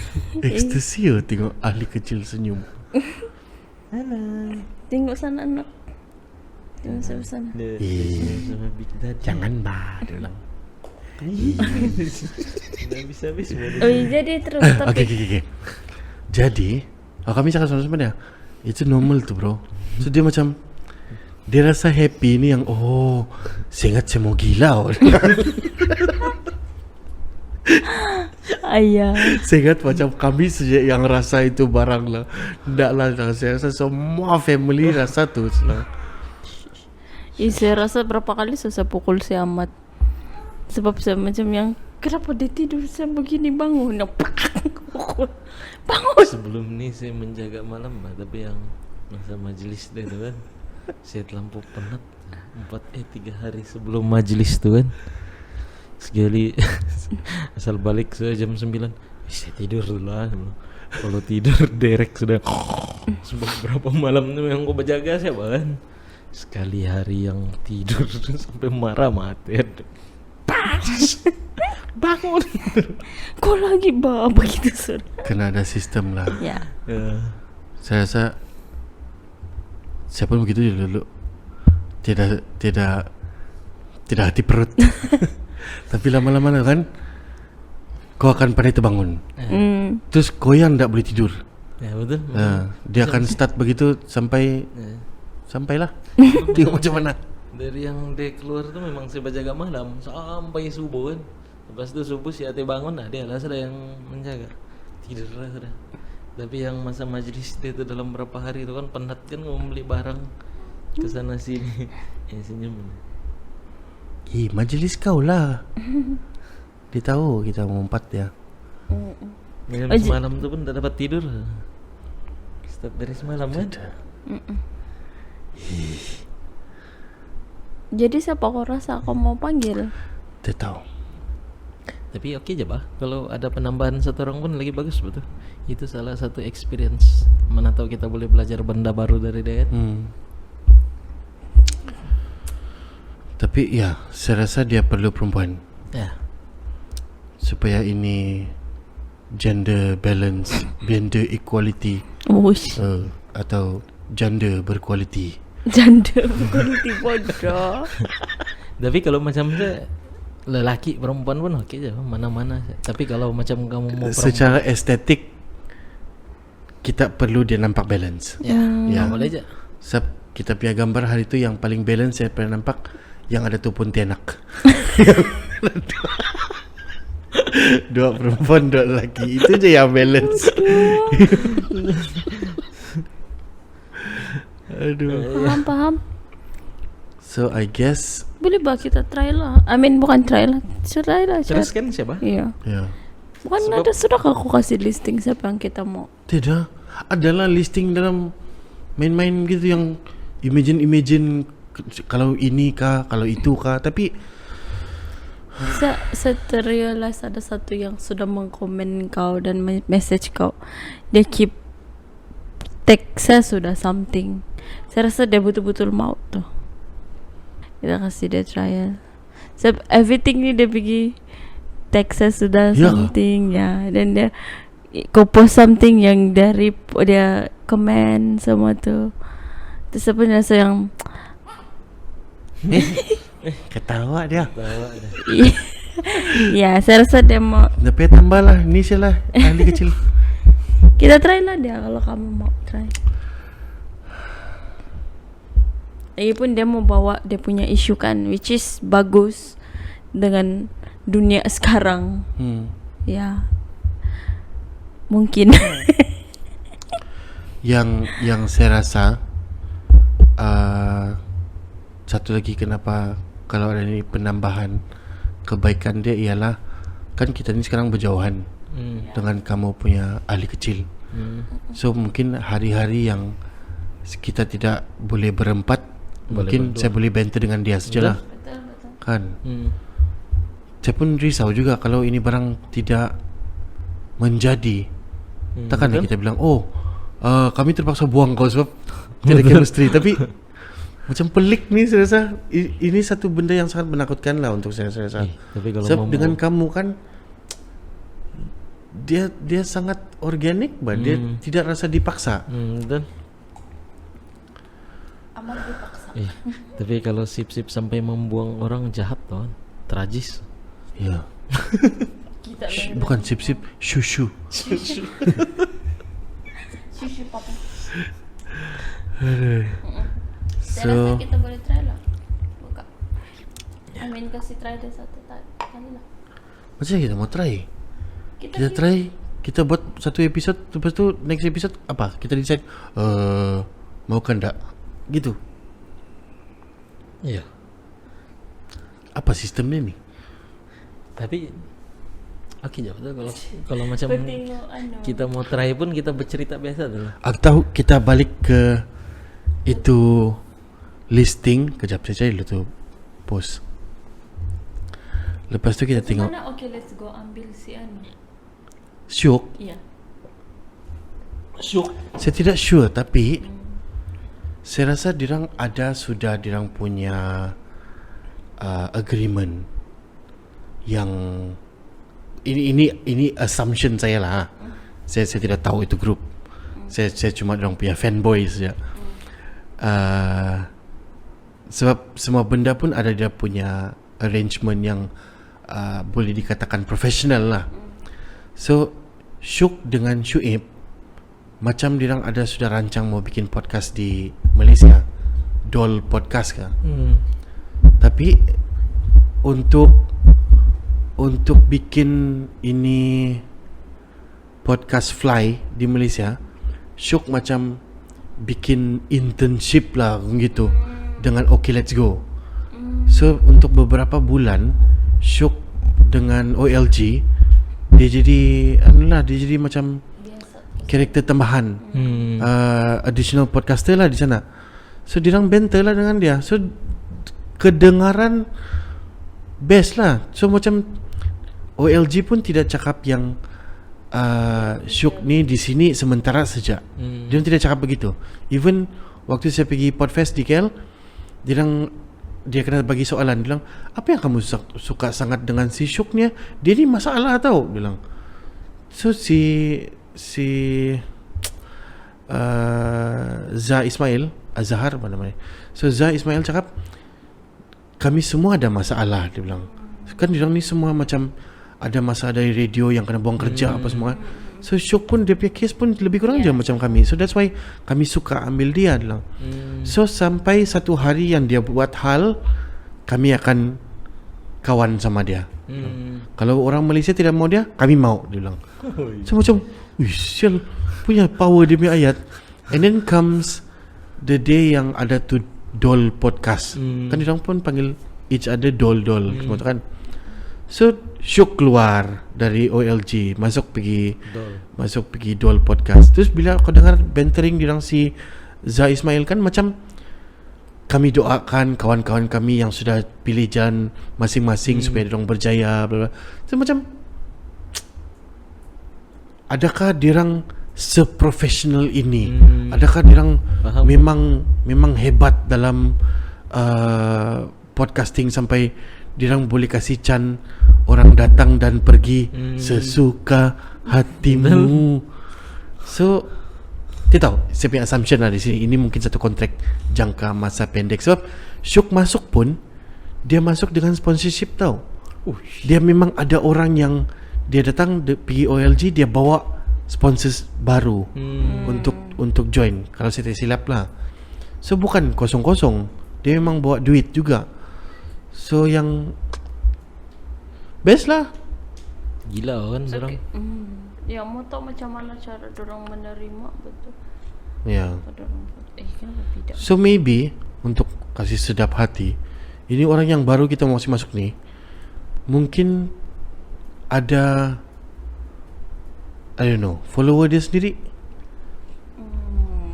Ekstasi tengok ahli kecil senyum. Halo. Tengok sana anak. Jangan sana. Sama Big Daddy. Jangan bah, dia bilang. Nggak bisa habis. Oh iya, jadi terus Oke. topik. Jadi, kami cakap sama-sama dia. Itu normal tuh bro. So dia macam dia rasa happy ni yang saya ingat saya mau gila. Ayah. Saya ingat macam kami saja yang rasa itu barang lah. Tidak lah, saya rasa semua family rasa tu lah. Saya rasa berapa kali saya pukul si Ahmad. Sebab saya macam yang kenapa dia tidur saya begini bangun. Pukul. Bangun. Sebelum ni saya menjaga malam lah, tapi yang masa majelis dia tu kan, saya terlampau penat. 3 hari sebelum majelis tu kan, sekali asal balik saya jam 9, saya tidur dulu lah. Kalau tidur derek sudah. Sebab berapa malam tu yang aku berjaga siapa kan. Sekali hari yang tidur sampai marah mati. Bangun. Kau lagi begitu sur. Kena ada sistem lah. Ya. Saya rasa saya pun begitu dulu. Tidak hati perut. Tapi lama-lama kan kau akan pandai terbangun. Terus kau yang tidak boleh tidur. Ya betul. Dia akan start begitu sampailah. Tengok macam mana. Dari yang dia keluar tu memang saya berjaga malam sampai subuh kan. Lepas tu subuh si Ate bangun lah, dia lah sudah yang menjaga. Tidur lah sudah. Tapi yang masa majlis dia tu dalam berapa hari tu kan penat kan membeli barang kesana sini. Senyum. Majlis kau lah. Dia tahu kita mengumpat ya. Semalam tu pun tak dapat tidur. Start dari semalam kan. Jadi siapa kau rasa kau mau panggil? Dia tahu. Tapi okey je bah. Kalau ada penambahan satu orang pun lagi bagus betul. Itu salah satu experience. Mana tahu kita boleh belajar benda baru dari dia kan. Tapi ya, saya rasa dia perlu perempuan. Ya. Supaya ini gender balance, gender equality, Wush. atau janda berkualiti. Janda berkualiti bodoh. Tapi kalau macam tu lelaki perempuan pun okey je mana-mana. Tapi kalau macam kamu mau Secara estetik kita perlu dia nampak balance. ya boleh je. Sebab kita punya gambar hari tu yang paling balance saya pernah nampak yang ada tu Pontianak. Dua perempuan, dua lelaki. Itu je yang balance. Aduh. Paham. So I guess Boleh bah kita try lah. I mean bukan try lah. Try lah. Terus kan siapa? Iya. ya. Bukan ada sudah aku kasih listing siapa yang kita mau. Tidak. Adalah listing dalam main-main gitu yang imagine kalau ini kah, kalau itu kah. Tapi Saya terrealize ada satu yang sudah mengkomen kau dan message kau. Dia keep tag saya sudah something. Saya rasa dia betul-betul mau tuh. Kita kasih dia trial. Sebab everything ni dia pergi tag saya sudah Ya. something ya. Dan dia kau post something yang dari dia komen semua tu. Terus saya pun rasa yang ketawa dia. ya saya rasa dia mau. Tapi tambah lah, ni saya lah ahli kecil. Kita try lah dia kalau kamu mau try. Lagipun dia mau bawa dia punya isu kan, which is bagus dengan dunia sekarang. Ya, mungkin. Yang saya rasa satu lagi kenapa kalau ada ni penambahan kebaikan dia ialah kan kita ni sekarang berjauhan dengan kamu punya ahli kecil. So mungkin hari-hari yang kita tidak boleh berempat, mungkin saya boleh banter dengan dia sajalah. Kan? Saya pun risau juga kalau ini barang tidak menjadi. Takkan kita bilang, kami terpaksa buang kau sebab tidak chemistry. Tapi macam pelik ni saya rasa ini satu benda yang sangat menakutkan lah untuk saya rasa. Tapi kalau sebab dengan kamu kan dia sangat organik, dia tidak rasa dipaksa. Betul. Amat dipaksa. Tapi kalau sip-sip sampai membuang orang jahat tuh, tragis. Ya. Kita Bukan sip-sip, shushu. Sushi papa. Saya rasa So, kita boleh try lah. Buka. Amin kasih try dia satu kali lah. macam kita mau try. Kita try, kita buat satu episod, lepas tu next episode apa? Kita decide mau kan tak? Gitu. Iya. Apa sistemnya ni? Tapi oke jawab tuh kalau macam Tengok kita mau try pun kita bercerita biasa tuh lah. Aku tahu kita balik ke itu listing. Kejap saya cari dulu tu post. Lepas tu kita tengok Mana okay let's go ambil si Syuk. Iya. Saya tidak sure tapi saya rasa dirang ada sudah dirang punya agreement yang ini assumption saya lah. Saya tidak tahu itu grup. Saya cuma dirang punya fanboy saja. Sebab semua benda pun ada dia punya arrangement yang boleh dikatakan profesional lah. So Syuk dengan Syuib macam dirang ada sudah rancang mau bikin podcast di Malaysia, Dol Podcast kan. Tapi untuk bikin ini podcast fly di Malaysia, Syuk macam bikin internship lah gitu dengan Okay Let's Go. So untuk beberapa bulan Syuk dengan OLG dia jadi macam karakter tambahan, additional podcaster lah di sana. So dirang banter lah dengan dia. So kedengaran best lah. So macam OLG pun tidak cakap yang Syuk ni di sini sementara saja. Dia tidak cakap begitu. Even waktu saya pergi Podfest di KL, dia kena bagi soalan. Dia bilang, apa yang kamu suka sangat dengan si Syuk ni? Dia ni masalah tau. Dia bilang. So si Za Ismail Azhar apa namanya. So Za Ismail cakap kami semua ada masalah. Dia bilang kan dia ni semua macam ada masalah dari radio yang kena buang kerja apa semua. So Syuk pun dia punya case pun lebih kurang je macam kami. So that's why kami suka ambil dia bilang. So sampai satu hari yang dia buat hal, kami akan kawan sama dia. Kalau orang Malaysia tidak mau dia, kami mau, dia bilang. So macam sial punya power dia punya ayat. And then comes the day yang ada tu Dol Podcast. Kan dia pun panggil each other Dol semua tu kan. So Syuk keluar dari OLG masuk pergi Dol Podcast. Terus bila kau dengar bantering diorang si Za Ismail kan macam kami doakan kawan-kawan kami yang sudah pilih jalan masing-masing supaya diorang berjaya bla bla. So macam adakah diorang seprofesional ini? Adakah diorang memang hebat dalam podcasting sampai diorang boleh kasih can orang datang dan pergi sesuka hatimu. So kita tahu, saya punya assumption lah di sini, ini mungkin satu kontrak jangka masa pendek. Sebab Syuk masuk pun dia masuk dengan sponsorship tau. Dia memang ada orang yang dia datang pergi OLG, dia bawa sponsors baru untuk join. Kalau saya tak silap lah. So bukan kosong-kosong, dia memang bawa duit juga. So yang best lah. Gila kan orang. Ya mau tahu macam mana cara dorang menerima betul. Ya. Kenapa tidak? So maybe untuk kasih sedap hati, ini orang yang baru kita masih masuk ni, mungkin ada I don't know, follower dia sendiri.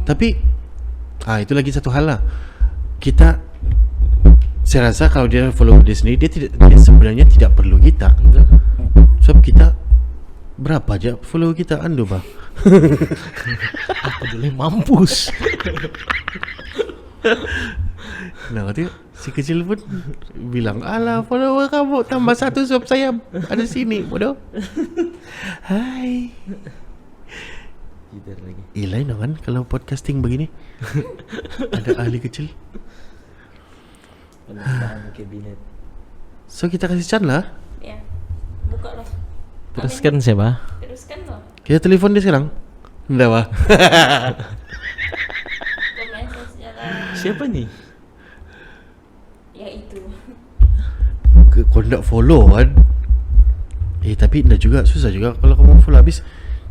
Tapi itu lagi satu hal lah. Saya rasa kalau dia follow dia sendiri, dia sebenarnya tidak perlu kita. Sebab kita berapa aja follow kita ando bah. Apa boleh mampus. Nah, tu si kecil pun bilang, "Alah, follower kamu tambah satu sebab saya ada sini, bodoh." Hai. Gitar lagi. Lain kan kalau podcasting begini. Ada ahli kecil. Penambahan kabinet. So kita kasih Chan lah. Ya. Buka loh. Teruskan siapa? Teruskan loh. Kita telepon dia sekarang. Enggak Pak. Message jalan. Siapa nih? Ya itu. Kau nak follow kan. Tapi enggak juga, susah juga kalau kau mau follow. Habis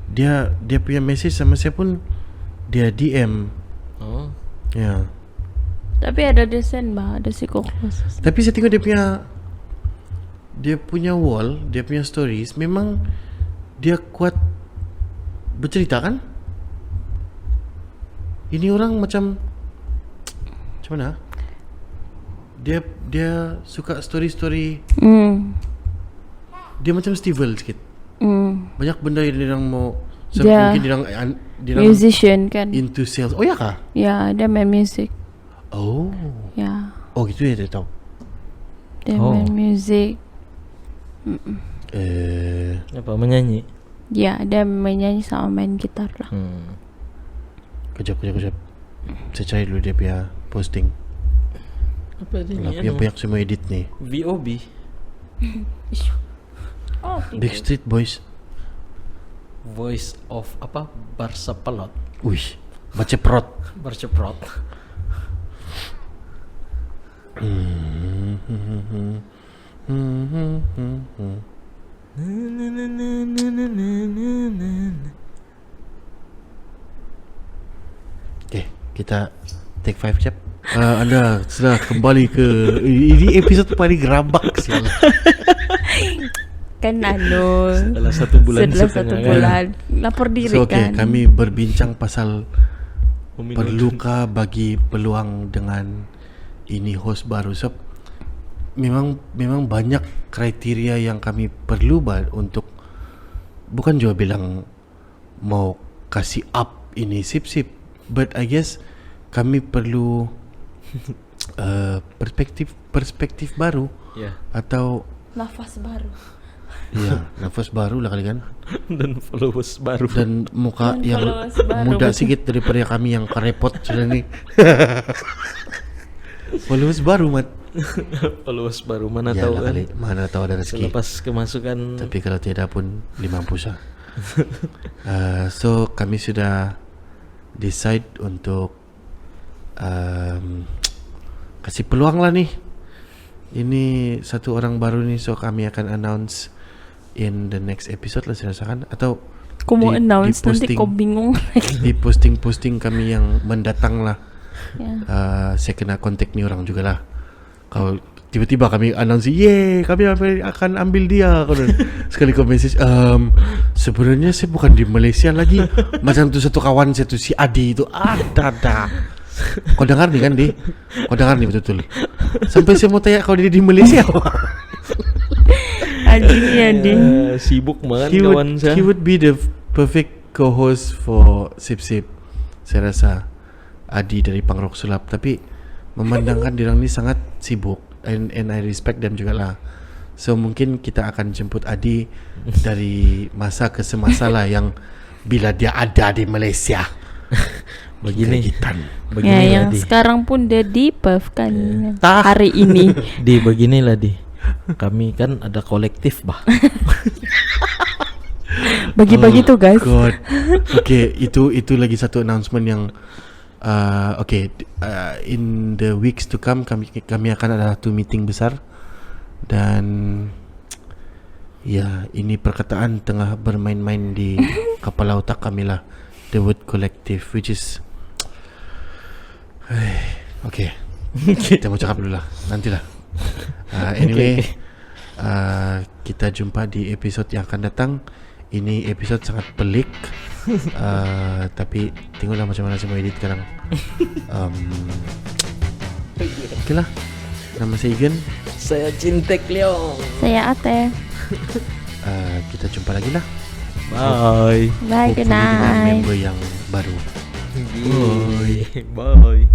dia punya message sama saya pun dia DM. Oh. Ya. Tapi ada desain bah, ada psikosis. Tapi saya tengok dia punya wall, dia punya stories, memang dia kuat bercerita kan. Ini orang macam mana? Dia suka story. Dia macam Stevel sikit. Banyak benda yang dia mau Dia mungkin dia musician kan. into sales. Oh ya kah? Ya, dia main musik. Oh. Ya, Oh gitu ya dia tahu. dia main musik. Apa menyanyi? Ya, dia menyanyi sama main gitar lah. Kejap. Saya cari dulu dia punya posting. Apa dia Lah, ni? pihak semua edit nih. VOB. Oh, Backstreet Boys. Voice of apa? Barca Pelot. Wih, Baceprot. Barca Prot. Okay, kita take 5 jap. Anda sudah kembali ke ini episod paling gerabak sial. kan Setelah 1 bulan setelah setengah 1 bulan lapor diri So okay, kan. kami berbincang pasal Meminum. perlukah bagi peluang dengan ini host baru. So memang banyak kriteria yang kami perlu untuk, bukan juga bilang mau kasih up ini sip, but I guess kami perlu perspektif baru Ya. atau Nafas baru. ya nafas baru lah kali kan, Dan followers baru. dan muka Dan yang followers baru, muda betul. sedikit daripada kami yang kerepot sudah nih. Followers baru mat. Followers baru mana Ya tahu lah kan. kali, mana tahu ada rezeki. Selepas kemasukan. Tapi kalau tidak pun 5 pusa. So kami sudah decide untuk kasih peluang lah nih. Ini satu orang baru nih, so kami akan announce in the next episode lah saya rasakan, atau Kau mau di announce nanti posting. kau bingung. di posting yang mendatang lah. Ya. Saya kena kontak ni orang jugalah. Kalau tiba-tiba kami announce, kami akan ambil dia. Sekali kau message, sebenarnya saya bukan di Malaysia lagi. Macam tu satu kawan saya tu si Adi itu ada. Kau dengar nih kan Di? Kau dengar nih betul-betul. Sampai saya mau tanya kalau dia di Malaysia. Adi. Sibuk banget he kawan saya. would be the perfect co-host for Sip Sip. Saya rasa Adi dari Pangrok Sulap. Tapi memandangkan dia orang ni sangat sibuk, and I respect them jugalah. So mungkin kita akan jemput Adi dari masa ke semasa lah, yang bila dia ada di Malaysia. Begini. Ya, yang Di. sekarang pun dia di Perth kan Tah. hari ini. Di beginilah Di. Kami kan ada kolektif bah. Bagi-bagi tuh guys. God. Okay, itu lagi satu announcement yang in the weeks to come kami akan ada satu meeting besar, dan ya ini perkataan tengah bermain-main di kepala otak kami lah, the word collective, which is okay. Kita mau cakap dulu lah, nantilah. Anyway, kita jumpa di episode yang akan datang. Ini episode sangat pelik, tapi tengoklah macam mana saya mau edit sekarang. Okay lah. Nama saya Igen. Saya Cintek Leong. Saya Ate. Kita jumpa lagi lah. Bye. Bye, good Hopefully dengan night. member yang baru. Bye. Bye.